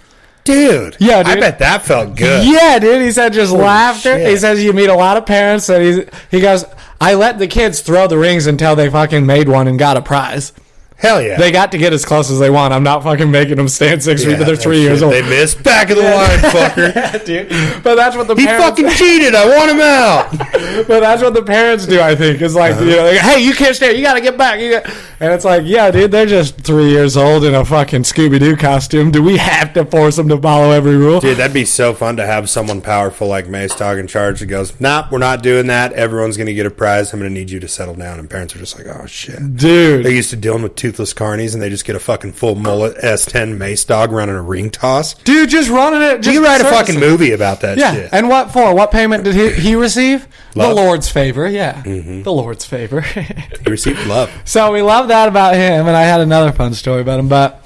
Dude. Yeah, dude. I bet that felt good. Yeah, dude. He said just laughter. Shit. He says you meet a lot of parents. And he goes, I let the kids throw the rings until they fucking made one and got a prize. Hell yeah. They got to get as close as they want. I'm not fucking making them stand 6 feet, but they're 3 years old. They missed. Back of the line, fucker. Yeah, dude. But that's what the He parents... fucking cheated. I want him out. But that's what the parents do, I think. It's like, like, hey, you can't stay. You got to get back. And it's like, yeah, dude, they're just 3 years old in a fucking Scooby-Doo costume. Do we have to force them to follow every rule? Dude, that'd be so fun to have someone powerful like Mace Dog in charge that goes, nah, we're not doing that. Everyone's going to get a prize. I'm going to need you to settle down. And parents are just like, oh, shit. Dude. They're used to dealing with toothless carnies, and they just get a fucking full mullet S10 Mace Dog running a ring toss. Dude, just running it. You write a fucking movie about that shit. And what for? What payment did he receive? Love. The Lord's favor, yeah. The Lord's favor. He received love. So we love that about him, and I had another fun story about him. But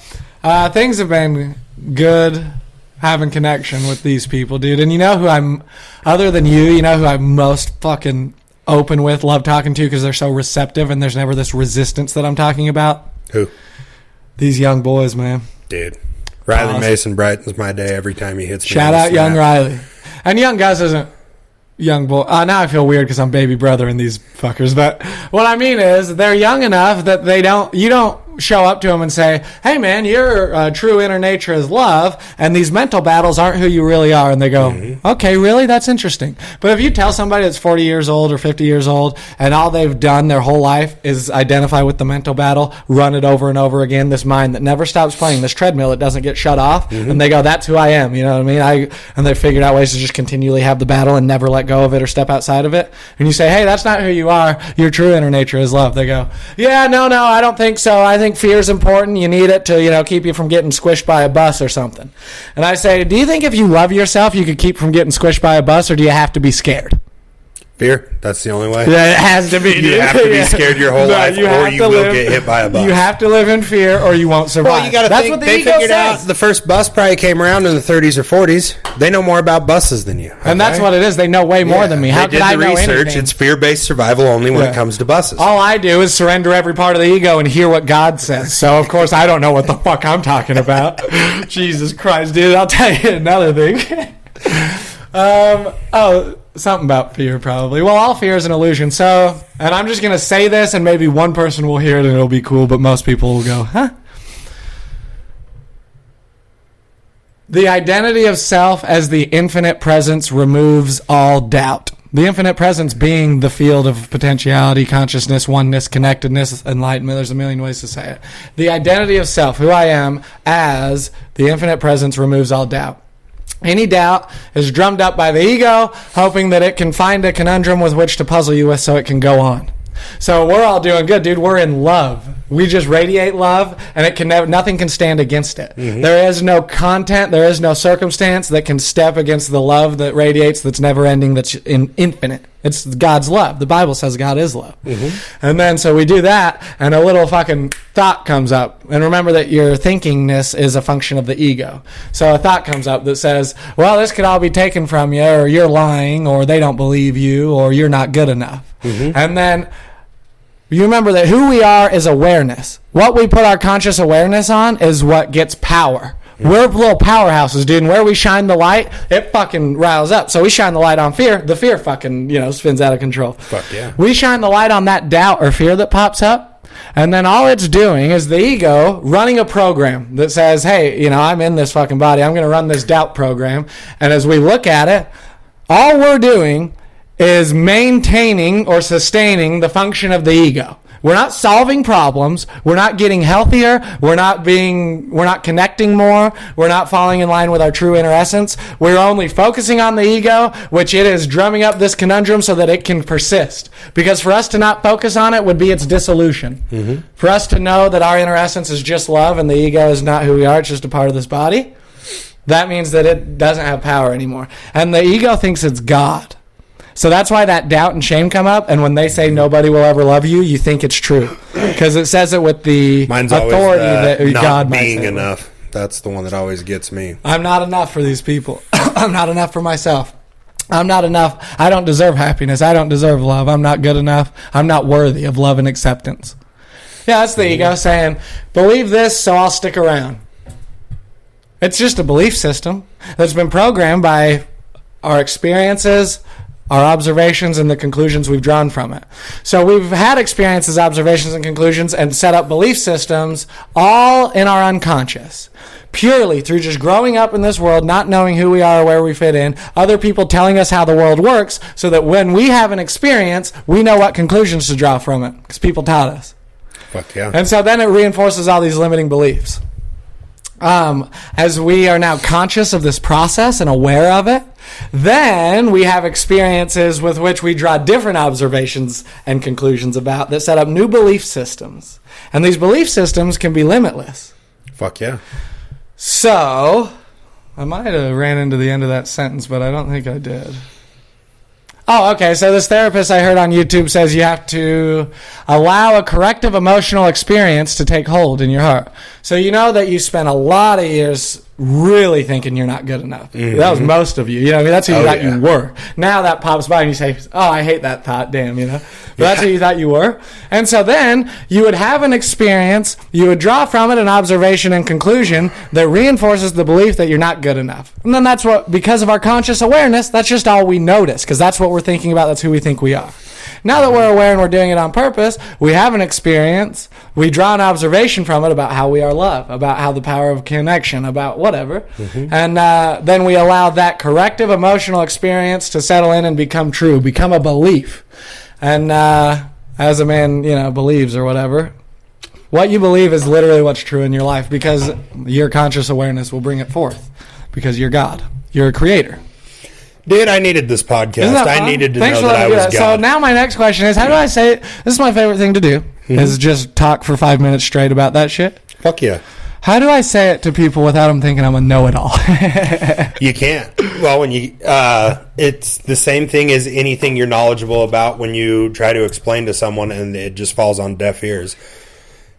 things have been good having connection with these people, dude. And you know who I'm, other than you know who I'm most fucking open with, love talking to because they're so receptive and there's never this resistance that I'm talking about? Who? These young boys, man. Dude. Riley Mason brightens my day every time he hits me. Shout out young Riley. And young Gus isn't young boy. Now I feel weird because I'm baby brother in these fuckers. But what I mean is they're young enough that you don't show up to them and say, hey man, your true inner nature is love and these mental battles aren't who you really are. And they go, okay, really? That's interesting. But if you tell somebody that's 40 years old or 50 years old and all they've done their whole life is identify with the mental battle, run it over and over again, this mind that never stops playing, this treadmill that doesn't get shut off, and they go, that's who I am. You know what I mean? And they figured out ways to just continually have the battle and never let go of it or step outside of it. And you say, hey, that's not who you are. Your true inner nature is love. They go, yeah, no, I don't think so. I think fear is important. You need it to, keep you from getting squished by a bus or something. And I say, do you think if you love yourself, you could keep from getting squished by a bus, or do you have to be scared? Fear. That's the only way. Yeah, it has to be. You have to be scared your whole life, or you will get hit by a bus. You have to live in fear, or you won't survive. Well, you got to think. What they figured out the first bus probably came around in the 30s or 40s. They know more about buses than you, okay? And that's what it is. They know way more than me. How could I know anything? Research. It's fear-based survival only when it comes to buses. All I do is surrender every part of the ego and hear what God says. So of course I don't know what the fuck I'm talking about. Jesus Christ, dude! I'll tell you another thing. Something about fear, probably. Well, all fear is an illusion. So, and I'm just going to say this, and maybe one person will hear it and it'll be cool, but most people will go, huh? The identity of self as the infinite presence removes all doubt. The infinite presence being the field of potentiality, consciousness, oneness, connectedness, enlightenment. There's a million ways to say it. The identity of self, who I am, as the infinite presence removes all doubt. Any doubt is drummed up by the ego, hoping that it can find a conundrum with which to puzzle you with so it can go on. So we're all doing good, dude. We're in love. We just radiate love, and it can nothing can stand against it. There is no content, there is no circumstance that can step against the love that radiates, that's never ending, that's infinite. It's God's love. The Bible says God is love. And then so we do that, and a little fucking thought comes up. And remember that your thinkingness is a function of the ego. So a thought comes up that says, well, this could all be taken from you, or you're lying, or they don't believe you, or you're not good enough. And then you remember that who we are is awareness. What we put our conscious awareness on is what gets power. We're little powerhouses, dude, and where we shine the light, it fucking riles up. So we shine the light on fear, the fear fucking, spins out of control. Fuck yeah. We shine the light on that doubt or fear that pops up, and then all it's doing is the ego running a program that says, hey, I'm in this fucking body, I'm going to run this doubt program, and as we look at it, all we're doing is maintaining or sustaining the function of the ego. We're not solving problems. We're not getting healthier. We're not connecting more. We're not falling in line with our true inner essence. We're only focusing on the ego, which it is drumming up this conundrum so that it can persist. Because for us to not focus on it would be its dissolution. Mm-hmm. For us to know that our inner essence is just love and the ego is not who we are, it's just a part of this body, that means that it doesn't have power anymore. And the ego thinks it's God. So that's why that doubt and shame come up, and when they say nobody will ever love you, you think it's true. Because it says it with the Mine's authority that not God might being say. enough. That's the one that always gets me. I'm not enough for these people. I'm not enough for myself. I'm not enough. I don't deserve happiness. I don't deserve love. I'm not good enough. I'm not worthy of love and acceptance. Yeah, that's the ego saying, believe this so I'll stick around. It's just a belief system that's been programmed by our experiences, our observations, and the conclusions we've drawn from it. So we've had experiences, observations, and conclusions and set up belief systems all in our unconscious. Purely through just growing up in this world, not knowing who we are or where we fit in, other people telling us how the world works, so that when we have an experience, we know what conclusions to draw from it, because people taught us. Fuck yeah. And so then it reinforces all these limiting beliefs. As we are now conscious of this process and aware of it, then we have experiences with which we draw different observations and conclusions about that set up new belief systems. And these belief systems can be limitless. Fuck yeah. So, I might have ran into the end of that sentence, but I don't think I did. Oh, okay. So this therapist I heard on YouTube says you have to allow a corrective emotional experience to take hold in your heart. So you know that you spent a lot of years really thinking you're not good enough. Mm-hmm. That was most of you. You know what I mean? That's who you thought you were. Now that pops by and you say, oh, I hate that thought. Damn, you know? But that's who you thought you were. And so then you would have an experience. You would draw from it an observation and conclusion that reinforces the belief that you're not good enough. And then that's what, because of our conscious awareness, that's just all we notice, because that's what we're thinking about. That's who we think we are. Now that we're aware and we're doing it on purpose, we have an experience, we draw an observation from it about how we are loved, about how the power of connection, about whatever, and then we allow that corrective emotional experience to settle in and become true, become a belief. And as a man, believes or whatever, what you believe is literally what's true in your life, because your conscious awareness will bring it forth, because you're God, you're a creator. Dude, I needed this podcast. I needed to know that I was God. So now my next question is, how do I say it? This is my favorite thing to do, is just talk for 5 minutes straight about that shit. Fuck yeah. How do I say it to people without them thinking I'm a know-it-all? You can't. Well, when you, it's the same thing as anything you're knowledgeable about when you try to explain to someone and it just falls on deaf ears.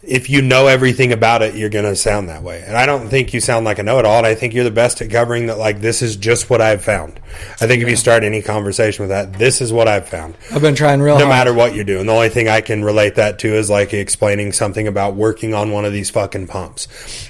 If you know everything about it, you're going to sound that way. And I don't think you sound like a know-it-all, and I think you're the best at covering that, like, this is just what I've found. I think if you start any conversation with that, this is what I've found. I've been trying real hard. No matter what you're doing. The only thing I can relate that to is, like, explaining something about working on one of these fucking pumps.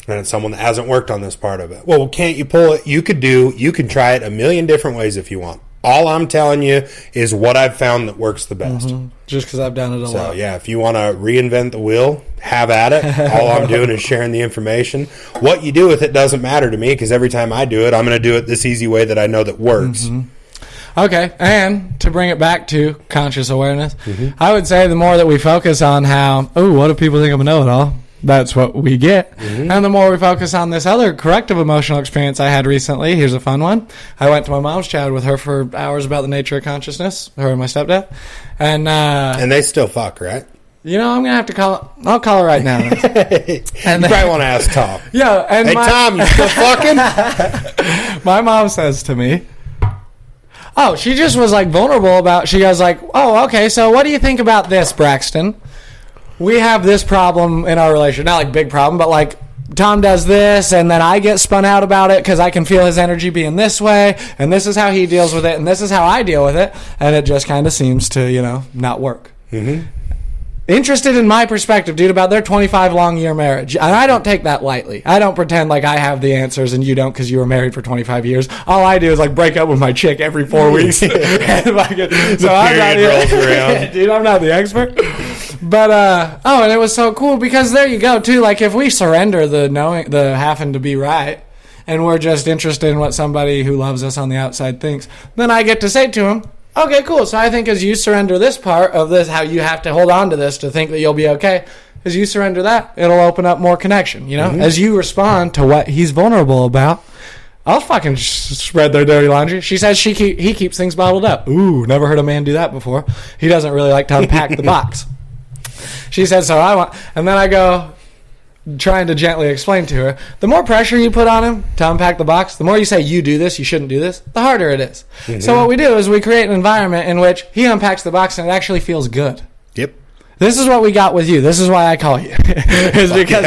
And it's someone that hasn't worked on this part of it. Well, can't you pull it? You can try it a million different ways if you want. All I'm telling you is what I've found that works the best. Mm-hmm. Just because I've done it a lot. So, yeah, if you want to reinvent the wheel, have at it. All I'm doing is sharing the information. What you do with it doesn't matter to me, because every time I do it, I'm going to do it this easy way that I know that works. Mm-hmm. Okay, and to bring it back to conscious awareness, I would say the more that we focus on how, what if people think I'm a know-it-all? That's what we get. And the more we focus on this other corrective emotional experience I had recently, here's a fun one. I went to my mom's, chatted with her for hours about the nature of consciousness, her and my stepdad. And they still fuck, right? I'm going to have to I'll call her right now. And you probably want to ask Tom. Yeah. And hey, Tom, you still fucking? My mom says to me, she just was like vulnerable about, she goes like, okay, so what do you think about this, Braxton? We have this problem in our relationship. Not like big problem, but like Tom does this, and then I get spun out about it because I can feel his energy being this way, and this is how he deals with it, and this is how I deal with it, and it just kind of seems to, not work. Interested in my perspective, dude, about their 25-long-year marriage. And I don't take that lightly. I don't pretend like I have the answers and you don't because you were married for 25 years. All I do is like break up with my chick every 4 weeks. So I'm not rolls around. Dude, I'm not the expert. But and it was so cool because there you go too. Like if we surrender the having to be right, and we're just interested in what somebody who loves us on the outside thinks, then I get to say to him, Okay, cool. So I think as you surrender this part of this, how you have to hold on to this to think that you'll be okay, as you surrender that, it'll open up more connection, you know? As you respond to what he's vulnerable about, I'll fucking spread their dirty laundry. She says he keeps things bottled up. Ooh, never heard a man do that before. He doesn't really like to unpack the box. She says, so I want... And then I go, trying to gently explain to her, the more pressure you put on him to unpack the box, the more you say, you do this, you shouldn't do this, the harder it is. So what we do is we create an environment in which he unpacks the box and it actually feels good. Yep. This is what we got with you. This is why I call you. Is because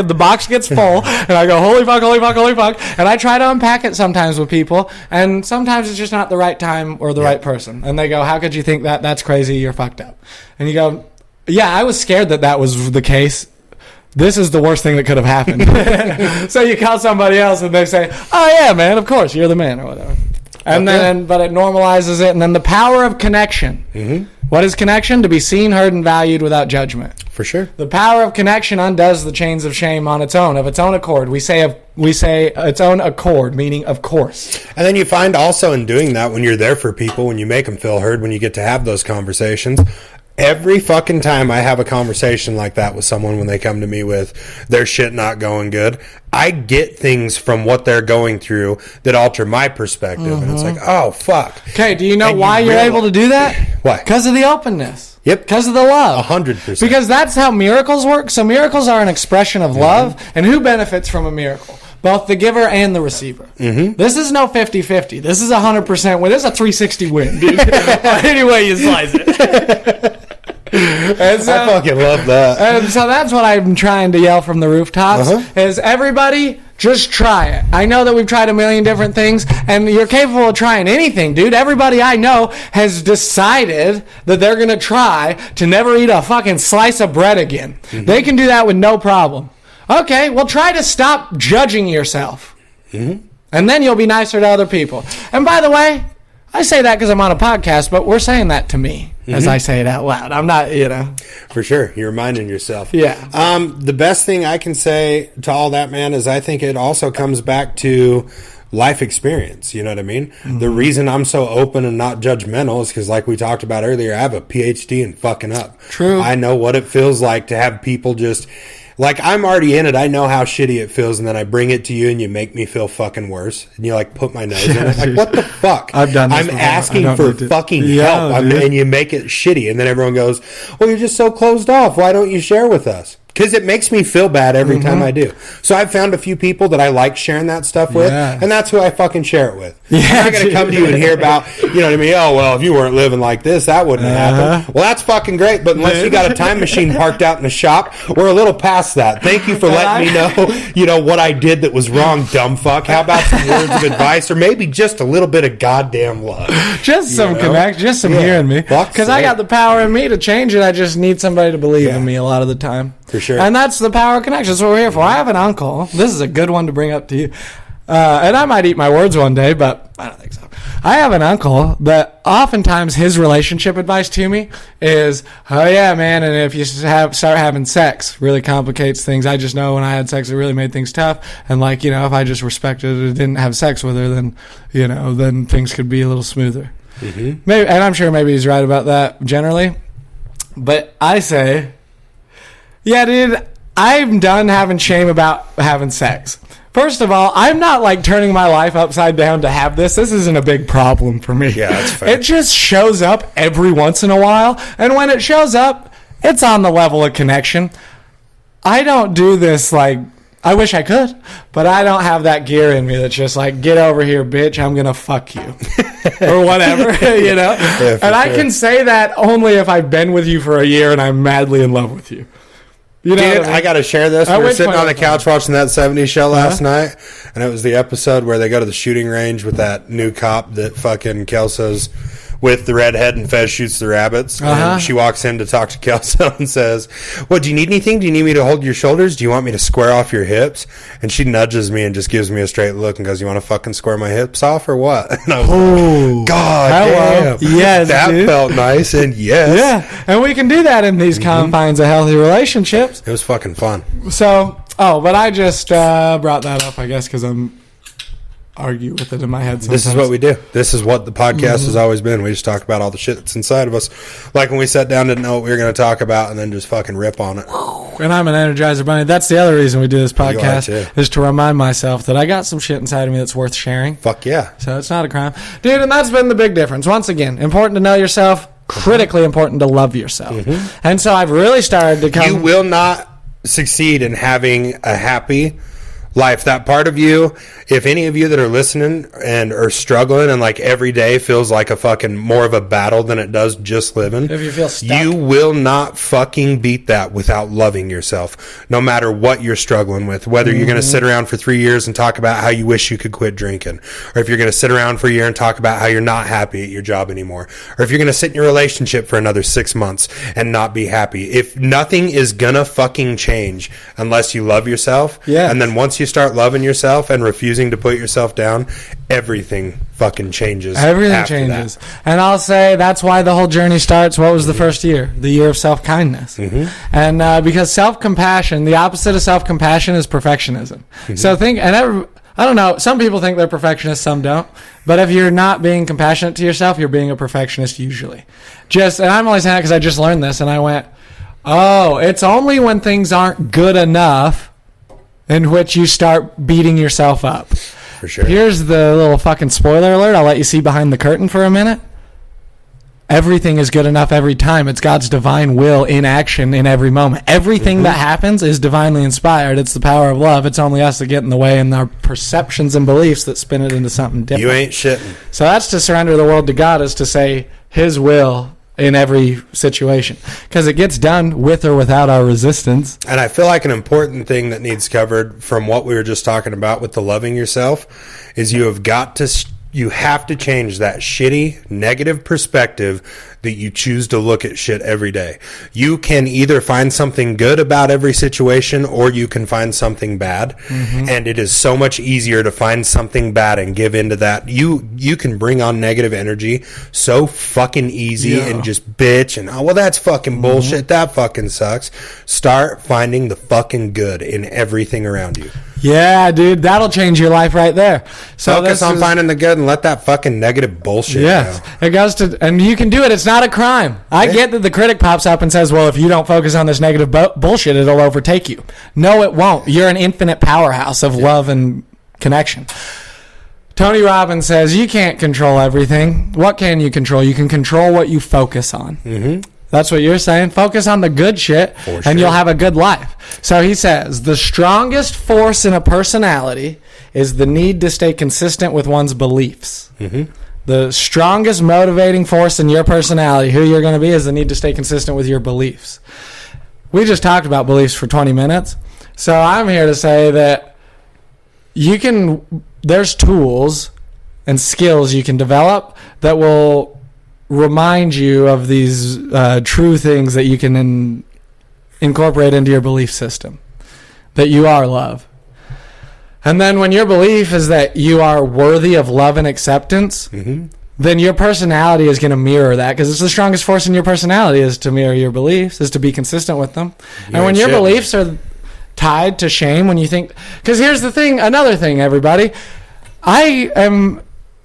the box gets full, and I go, holy fuck, holy fuck, holy fuck. And I try to unpack it sometimes with people, and sometimes it's just not the right time or the right person. And they go, how could you think that? That's crazy. You're fucked up. And you go, yeah, I was scared that was the case. This is the worst thing that could have happened. So you call somebody else, and they say, oh, yeah, man, of course, you're the man, or whatever. And then, but it normalizes it. And then the power of connection. What is connection? To be seen, heard, and valued without judgment. For sure. The power of connection undoes the chains of shame on its own, of its own accord. We say its own accord, meaning of course. And then you find also in doing that, when you're there for people, when you make them feel heard, when you get to have those conversations, every fucking time I have a conversation like that with someone, when they come to me with their shit not going good, I get things from what they're going through that alter my perspective. And it's like, oh, fuck. Okay, do you know why you're able to do that? Why? Because of the openness. Yep. Because of the love. 100%. Because that's how miracles work. So miracles are an expression of love. And who benefits from a miracle? Both the giver and the receiver. This is no 50-50. This is 100% win. This is a 360 win, dude. Any way you slice it. And so, I fucking love that. And so that's what I'm trying to yell from the rooftops, is everybody just try it. I know that we've tried a million different things, and you're capable of trying anything, dude. Everybody I know has decided that they're going to try to never eat a fucking slice of bread again. They can do that with no problem. Okay, well, try to stop judging yourself. And then you'll be nicer to other people. And by the way, I say that because I'm on a podcast, but we're saying that to me as I say it out loud. I'm not, For sure. You're reminding yourself. Yeah. The best thing I can say to all that, man, is I think it also comes back to life experience. You know what I mean? The reason I'm so open and not judgmental is because, like we talked about earlier, I have a PhD in fucking up. True. I know what it feels like to have people just... Like, I'm already in it. I know how shitty it feels, and then I bring it to you, and you make me feel fucking worse. And you, like, put my nose in it. Like, what the fuck? I've done this I'm before. asking for fucking help, and you make it shitty. And then everyone goes, well, you're just so closed off. Why don't you share with us? Because it makes me feel bad every time I do. So I've found a few people that I like sharing that stuff with, and that's who I fucking share it with. I'm not going to come to you and hear about, you know what I mean? Oh, well, if you weren't living like this, that wouldn't have happened. Well, that's fucking great, but unless you got a time machine parked out in the shop, we're a little past that. Thank you for letting me know, what I did that was wrong, dumb fuck. How about some words of advice, or maybe just a little bit of goddamn love? Just some connect, just some hearing me. Because I got the power in me to change it. I just need somebody to believe in me a lot of the time. For sure. And that's the power of connection. That's what we're here for. I have an uncle. This is a good one to bring up to you. And I might eat my words one day, but I don't think so. I have an uncle that oftentimes his relationship advice to me is, oh yeah, man, and if you start having sex, really complicates things. I just know when I had sex, it really made things tough. And like, if I just respected it and didn't have sex with her, then, then things could be a little smoother. Maybe, and I'm sure maybe he's right about that generally. But I say... Yeah, dude, I'm done having shame about having sex. First of all, I'm not like turning my life upside down to have this. This isn't a big problem for me. Yeah, that's fair. It just shows up every once in a while. And when it shows up, it's on the level of connection. I don't do this like, I wish I could, but I don't have that gear in me that's just like, get over here, bitch, I'm going to fuck you. Or whatever, Yeah, and I can say that only if I've been with you for a year and I'm madly in love with you. Dude, I got to share this. We were sitting on the couch watching that 70s show last night, and it was the episode where they go to the shooting range with that new cop that fucking Kelso's with the redhead, and Fez shoots the rabbits. And she walks in to talk to Kelso and says, "What, do you need anything? Do you need me to hold your shoulders? Do you want me to square off your hips?" And she nudges me and just gives me a straight look and goes, "You want to fucking square my hips off or what?" And I was like, God damn. Yes, that felt nice, and yes. Yeah, and we can do that in these confines of healthy relationships. It was fucking fun. So, but I just brought that up, I guess, because I'm argue with it in my head sometimes. This is what we do. This is what the podcast has always been. We just talk about all the shit that's inside of us. Like when we sat down, didn't know what we were going to talk about, and then just fucking rip on it. And I'm an Energizer Bunny. That's the other reason we do this podcast, is to remind myself that I got some shit inside of me that's worth sharing. Fuck yeah. So it's not a crime. Dude, and that's been the big difference. Once again, important to know yourself, critically important to love yourself. And so I've really started to come... You will not succeed in having a happy life. That part of you, if any of you that are listening and are struggling and like every day feels like a fucking more of a battle than it does just living, if you feel stuck, you will not fucking beat that without loving yourself, no matter what you're struggling with. Whether you're going to sit around for 3 years and talk about how you wish you could quit drinking, or if you're going to sit around for a year and talk about how you're not happy at your job anymore, or if you're going to sit in your relationship for another 6 months and not be happy. If nothing is going to fucking change unless you love yourself, and then once you start loving yourself and refusing to put yourself down, everything fucking changes. Everything changes. And I'll say that's why the whole journey starts. What was the first year? The year of self-kindness. And because self-compassion, the opposite of self-compassion is perfectionism. So think, and I don't know, some people think they're perfectionists, some don't. But if you're not being compassionate to yourself, you're being a perfectionist usually. And I'm only saying that because I just learned this, and I went, oh, it's only when things aren't good enough in which you start beating yourself up. For sure. Here's the little fucking spoiler alert. I'll let you see behind the curtain for a minute. Everything is good enough every time. It's God's divine will in action in every moment. Everything that happens is divinely inspired. It's the power of love. It's only us that get in the way and our perceptions and beliefs that spin it into something different. You ain't shitting. So that's to surrender the world to God, is to say His will in every situation, because it gets done with or without our resistance. And I feel like an important thing that needs covered from what we were just talking about with the loving yourself is you have to change that shitty negative perspective that you choose to look at shit every day. You can either find something good about every situation, or you can find something bad. And it is so much easier to find something bad and give into that. You can bring on negative energy so fucking easy and just bitch and, oh, well, that's fucking bullshit. That fucking sucks. Start finding the fucking good in everything around you. Yeah, dude, that'll change your life right there. So focus on finding the good and let that fucking negative bullshit go. It goes to, and you can do it. It's not a crime. I get that the critic pops up and says, well, if you don't focus on this negative bullshit, it'll overtake you. No, it won't. You're an infinite powerhouse of love and connection. Tony Robbins says, you can't control everything. What can you control? You can control what you focus on. That's what you're saying. Focus on the good shit, and you'll have a good life. So he says, the strongest force in a personality is the need to stay consistent with one's beliefs. The strongest motivating force in your personality, who you're going to be, is the need to stay consistent with your beliefs. We just talked about beliefs for 20 minutes. So I'm here to say that there's tools and skills you can develop that will remind you of these true things that you can incorporate into your belief system, that you are love. And then when your belief is that you are worthy of love and acceptance, then your personality is going to mirror that, because it's the strongest force in your personality is to mirror your beliefs, is to be consistent with them. And when your beliefs are tied to shame, when you think, because here's the thing, another thing, everybody,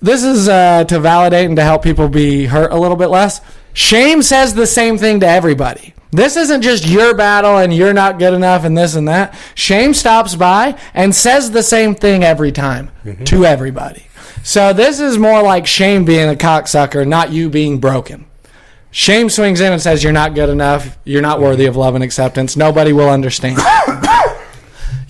this is to validate and to help people be hurt a little bit less. Shame says the same thing to everybody. This isn't just your battle and you're not good enough and this and that. Shame stops by and says the same thing every time to everybody. So this is more like shame being a cocksucker, not you being broken. Shame swings in and says you're not good enough, you're not worthy of love and acceptance, nobody will understand.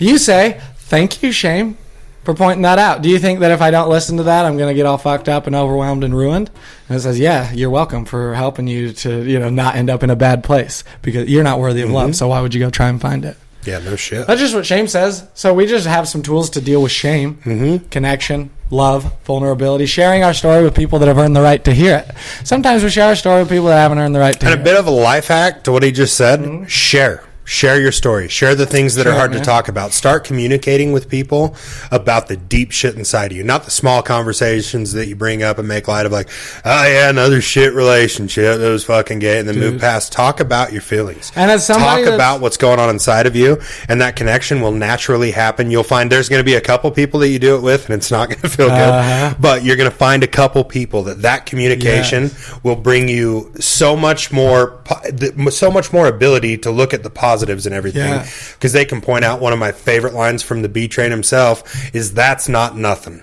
You say, thank you, shame, for pointing that out. Do you think that if I don't listen to that, I'm going to get all fucked up and overwhelmed and ruined? And it says, yeah, you're welcome for helping you to, not end up in a bad place, because you're not worthy of love. So why would you go try and find it? Yeah, no shit. That's just what shame says. So we just have some tools to deal with shame, connection, love, vulnerability, sharing our story with people that have earned the right to hear it. Sometimes we share our story with people that haven't earned the right to hear it. And a bit of a life hack to what he just said, share. Share your story. Share the things that are hard to man. talk about. Start communicating with people about the deep shit inside of you, not the small conversations that you bring up and make light of, like, oh yeah, another shit relationship that was fucking gay, and then move past. Talk about your feelings. And as somebody talk about what's going on inside of you, and that connection will naturally happen. You'll find there's going to be a couple people that you do it with, and it's not going to feel good, but you're going to find a couple people that communication will bring you so much more ability to look at the positives and everything, because they can point out. One of my favorite lines from the B Train himself is, "That's not nothing."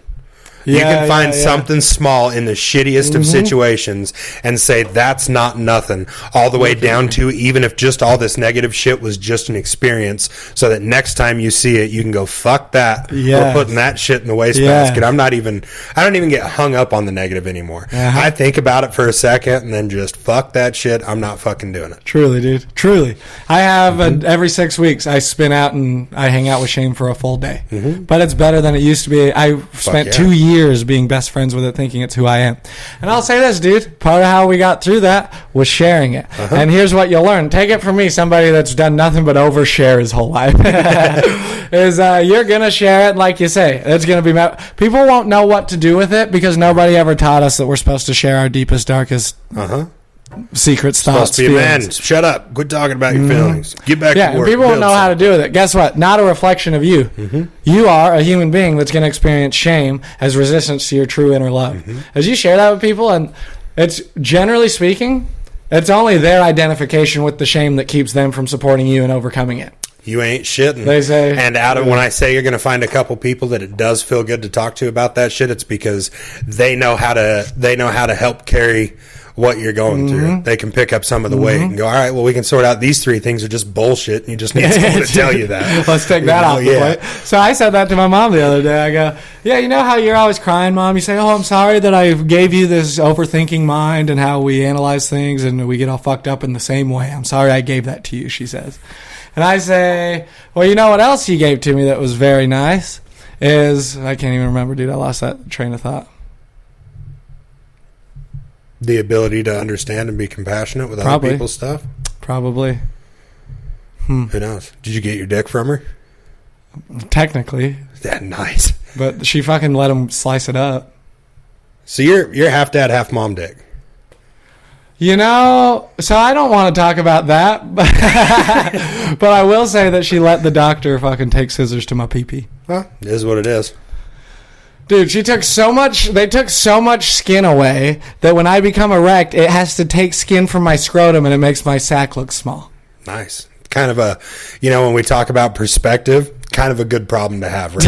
You can find something small in the shittiest of situations and say, that's not nothing, all the way down to, even if just all this negative shit was just an experience, so that next time you see it, you can go, fuck that. We're putting that shit in the wastebasket. I don't even get hung up on the negative anymore. I think about it for a second and then just, fuck that shit. I'm not fucking doing it. Truly, dude. Truly. I have every 6 weeks, I spin out and I hang out with Shane for a full day. But it's better than it used to be. I spent 2 years being best friends with it, thinking it's who I am. And I'll say this, dude, part of how we got through that was sharing it. And here's what you'll learn. Take it from me, somebody that's done nothing but overshare his whole life. Is you're going to share it like you say. It's going to be... People won't know what to do with it because nobody ever taught us that we're supposed to share our deepest, darkest... secret thoughts. Supposed to be a man. Shut up. Quit talking about your feelings. Get back to work. People won't know how to do with it. Guess what? Not a reflection of you. You are a human being that's going to experience shame as resistance to your true inner love. As you share that with people, and it's generally speaking, it's only their identification with the shame that keeps them from supporting you and overcoming it. You ain't shitting. They say, and when I say you're going to find a couple people that it does feel good to talk to about that shit, it's because they know how to help carry what you're going through. They can pick up some of the weight and go, all right, well, we can sort out these 3 things are just bullshit, and you just need someone to tell you that. Let's take that out the way. So I said that to my mom the other day. I go, yeah, you know how you're always crying, Mom? You say, oh, I'm sorry that I gave you this overthinking mind and how we analyze things and we get all fucked up in the same way. I'm sorry I gave that to you, she says. And I say, well, you know what else you gave to me that was very nice is, I can't even remember, dude. I lost that train of thought. The ability to understand and be compassionate with other people's stuff? Probably. Who knows? Did you get your dick from her? Technically. That nice. But she fucking let him slice it up. So you're half dad, half mom dick. You know, so I don't want to talk about that, but I will say that she let the doctor fucking take scissors to my pee-pee. Well, it is what it is. Dude, they took so much skin away that when I become erect, it has to take skin from my scrotum and it makes my sack look small. Nice. Kind of a, when we talk about perspective, kind of a good problem to have, right?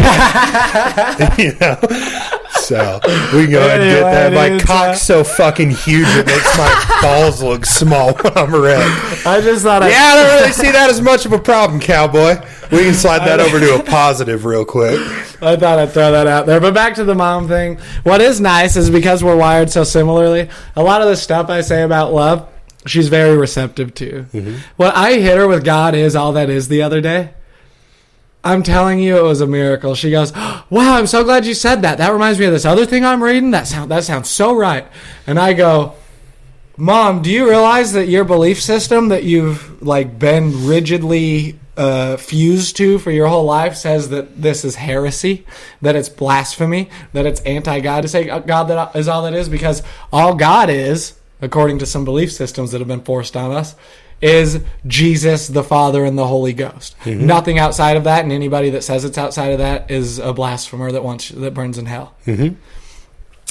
So we can go ahead and get that. My cock's so fucking huge it makes my balls look small when I'm erect. I just thought I don't really see that as much of a problem, cowboy. We can slide that over to a positive real quick. I thought I'd throw that out there. But back to the mom thing. What is nice is because we're wired so similarly, a lot of the stuff I say about love, she's very receptive to. What I hit her with God is all that is the other day. I'm telling you, it was a miracle. She goes, wow, I'm so glad you said that. That reminds me of this other thing I'm reading. That sounds so right. And I go, Mom, do you realize that your belief system that you've been rigidly fused to for your whole life says that this is heresy, that it's blasphemy, that it's anti-God to say God that is all that is? Because all God is, according to some belief systems that have been forced on us, is Jesus, the Father, and the Holy Ghost. Nothing outside of that, and anybody that says it's outside of that is a blasphemer that burns in hell.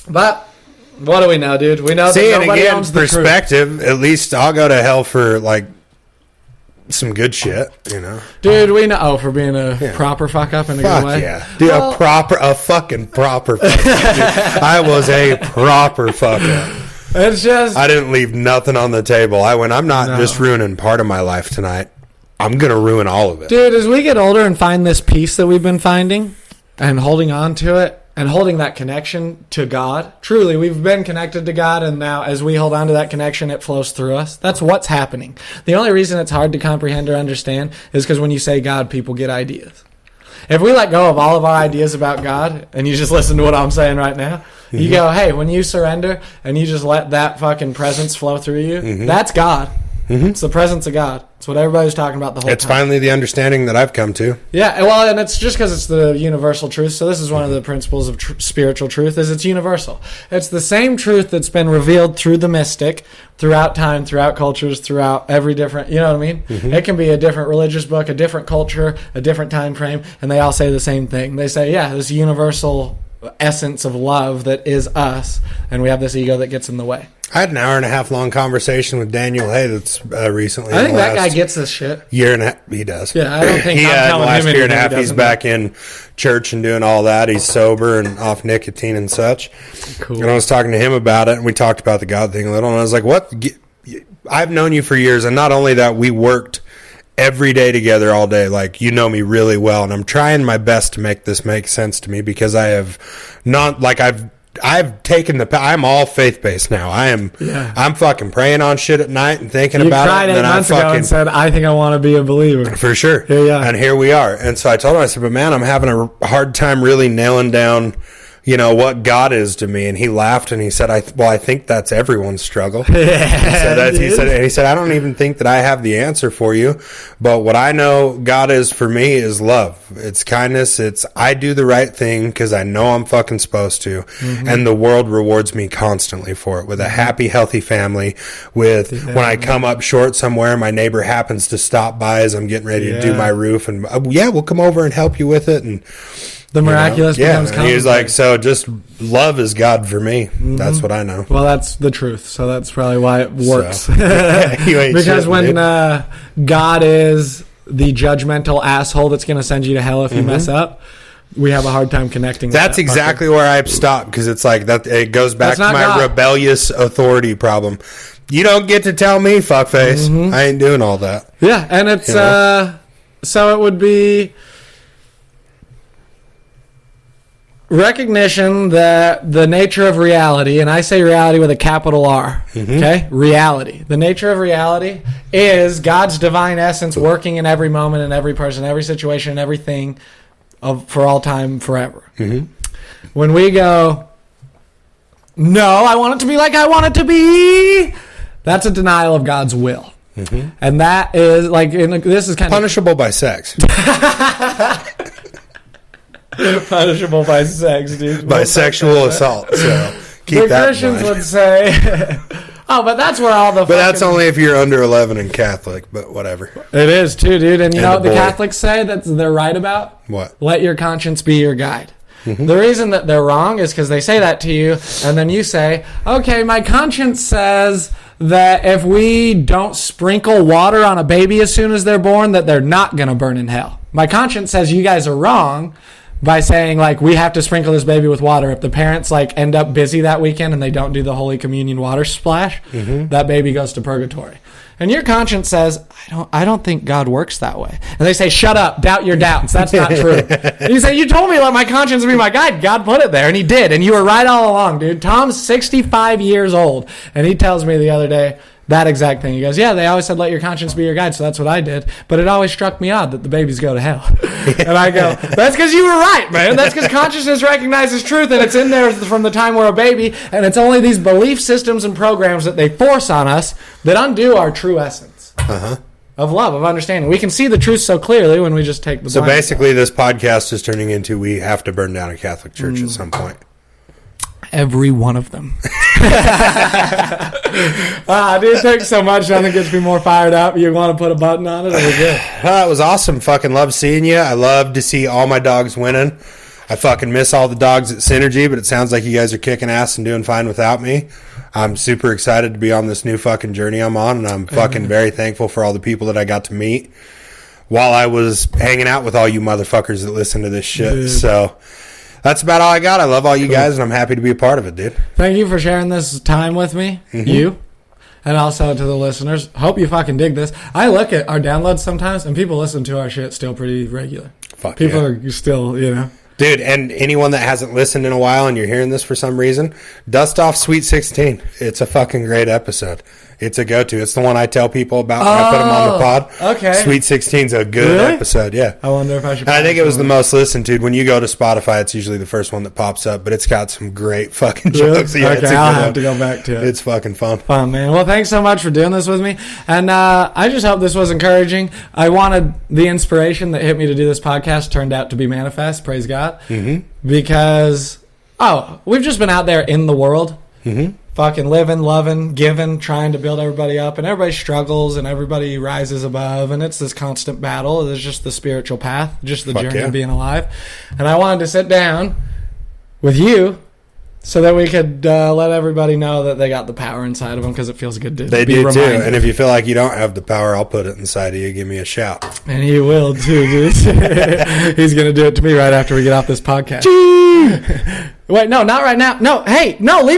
But what do we know, dude? We know that nobody owns the perspective. At least I'll go to hell for some good shit, Dude, we know for being a proper fuck up in a good way. Yeah, dude, a fucking proper fuck up. Dude. I was a proper fuck up. It's just... I didn't leave nothing on the table. I'm not just ruining part of my life tonight. I'm going to ruin all of it. Dude, as we get older and find this peace that we've been finding and holding on to it and holding that connection to God, truly, we've been connected to God, and now as we hold on to that connection, it flows through us. That's what's happening. The only reason it's hard to comprehend or understand is because when you say God, people get ideas. If we let go of all of our ideas about God, and you just listen to what I'm saying right now, you go, hey, when you surrender and you just let that fucking presence flow through you, that's God. Mm-hmm. It's the presence of God. It's what everybody's talking about the whole time. It's finally the understanding that I've come to. Yeah, well, and it's just because it's the universal truth. So this is one of the principles of spiritual truth, is it's universal. It's the same truth that's been revealed through the mystic, throughout time, throughout cultures, throughout every different, you know what I mean? Mm-hmm. It can be a different religious book, a different culture, a different time frame, and they all say the same thing. They say, yeah, this universal essence of love that is us, and we have this ego that gets in the way. I had an hour and a half long conversation with Daniel Hay that's recently. I think that guy gets this shit. Year and a half, he does. Yeah, I don't think he I'm had telling last him year and a half. he He's back in church and doing all that. He's sober and off nicotine and such. Cool. And I was talking to him about it, and we talked about the God thing a little. And I was like, "What? I've known you for years, and not only that, we worked every day together all day. Like, you know me really well, and I'm trying my best to make this make sense to me because I have not like I've taken I'm all faith based now. I'm fucking praying on shit at night and thinking about it. You cried 8 months ago and said, "I think I want to be a believer." For sure. Yeah. And here we are. And so I told him, I said, "But man, I'm having a hard time really nailing down, what God is to me." And he laughed and he said, I think that's everyone's struggle. He said, "I don't even think that I have the answer for you. But what I know God is for me is love. It's kindness. It's I do the right thing because I know I'm fucking supposed to. Mm-hmm. And the world rewards me constantly for it with a happy, healthy family. When I come up short somewhere, my neighbor happens to stop by as I'm getting ready to do my roof. And we'll come over and help you with it." And the miraculous becomes common. He was like, "So just love is God for me." Mm-hmm. That's what I know. Well, that's the truth. So that's probably why it works. So. Because when God is the judgmental asshole that's going to send you to hell if you mess up, we have a hard time connecting. That's exactly where I stopped, because it's like that. It goes back to my rebellious authority problem. You don't get to tell me, fuckface. Mm-hmm. I ain't doing all that. Yeah, and it's so it would be recognition that the nature of reality, and I say reality with a capital R, okay? Reality. The nature of reality is God's divine essence working in every moment, in every person, every situation, everything for all time, forever. Mm-hmm. When we go, "No, I want it to be like I want it to be," that's a denial of God's will. Mm-hmm. And that is like, this is kind punishable by sex. Punishable by sex, dude. By sexual assault. So keep that Christians would say, "Oh, but that's where all the." But that's only if you're under 11 and Catholic. But whatever. It is too, dude. And you know what the Catholics say that they're right about? What? Let your conscience be your guide. Mm-hmm. The reason that they're wrong is because they say that to you, and then you say, "Okay, my conscience says that if we don't sprinkle water on a baby as soon as they're born, that they're not going to burn in hell. My conscience says you guys are wrong by saying, like, we have to sprinkle this baby with water. If the parents, like, end up busy that weekend and they don't do the Holy Communion water splash, that baby goes to purgatory." And your conscience says, I don't think God works that way. And they say, "Shut up, doubt your doubts. That's not true." And you say, "You told me to let my conscience be my guide. God put it there." And he did. And you were right all along, dude. Tom's 65 years old. And he tells me the other day that exact thing. He goes, "Yeah, they always said let your conscience be your guide, so that's what I did. But it always struck me odd that the babies go to hell." And I go, "That's because you were right, man. That's because consciousness recognizes truth, and it's in there from the time we're a baby, and it's only these belief systems and programs that they force on us that undo our true essence of love, of understanding. We can see the truth so clearly when we just take the." So basically, this podcast is turning into we have to burn down a Catholic church at some point. Every one of them. Dude, thanks so much. Nothing gets me more fired up. You want to put a button on it, or we're good? It was awesome. Fucking love seeing you. I love to see all my dogs winning. I fucking miss all the dogs at Synergy, but it sounds like you guys are kicking ass and doing fine without me. I'm super excited to be on this new fucking journey I'm on, and I'm fucking very thankful for all the people that I got to meet while I was hanging out with all you motherfuckers that listen to this shit. Dude. So that's about all I got. I love all you guys, and I'm happy to be a part of it, dude. Thank you for sharing this time with me, you, and also to the listeners. Hope you fucking dig this. I look at our downloads sometimes, and people listen to our shit still pretty regular. People are still, Dude, and anyone that hasn't listened in a while and you're hearing this for some reason, dust off Sweet 16. It's a fucking great episode. It's a go-to. It's the one I tell people about when I put them on the pod. Okay. Sweet 16's a good episode, yeah. I wonder if I should... And I think it was the most listened to. When you go to Spotify, it's usually the first one that pops up, but it's got some great fucking jokes. Yeah, okay, I'll have to go back to it. It's fucking fun. Fun, man. Well, thanks so much for doing this with me. And I just hope this was encouraging. I wanted the inspiration that hit me to do this podcast turned out to be manifest. Praise God. Mm-hmm. Because, we've just been out there in the world. Mm-hmm. Fucking living, loving, giving, trying to build everybody up, and everybody struggles and everybody rises above, and it's this constant battle. It's just the spiritual path, just the journey of being alive. And I wanted to sit down with you so that we could let everybody know that they got the power inside of them, because it feels good to they be do reminded. too. And if you feel like you don't have the power, I'll put it inside of you. Give me a shout. And he will too, dude. He's gonna do it to me right after we get off this podcast. Wait, no, not right now. No, hey, no, leave.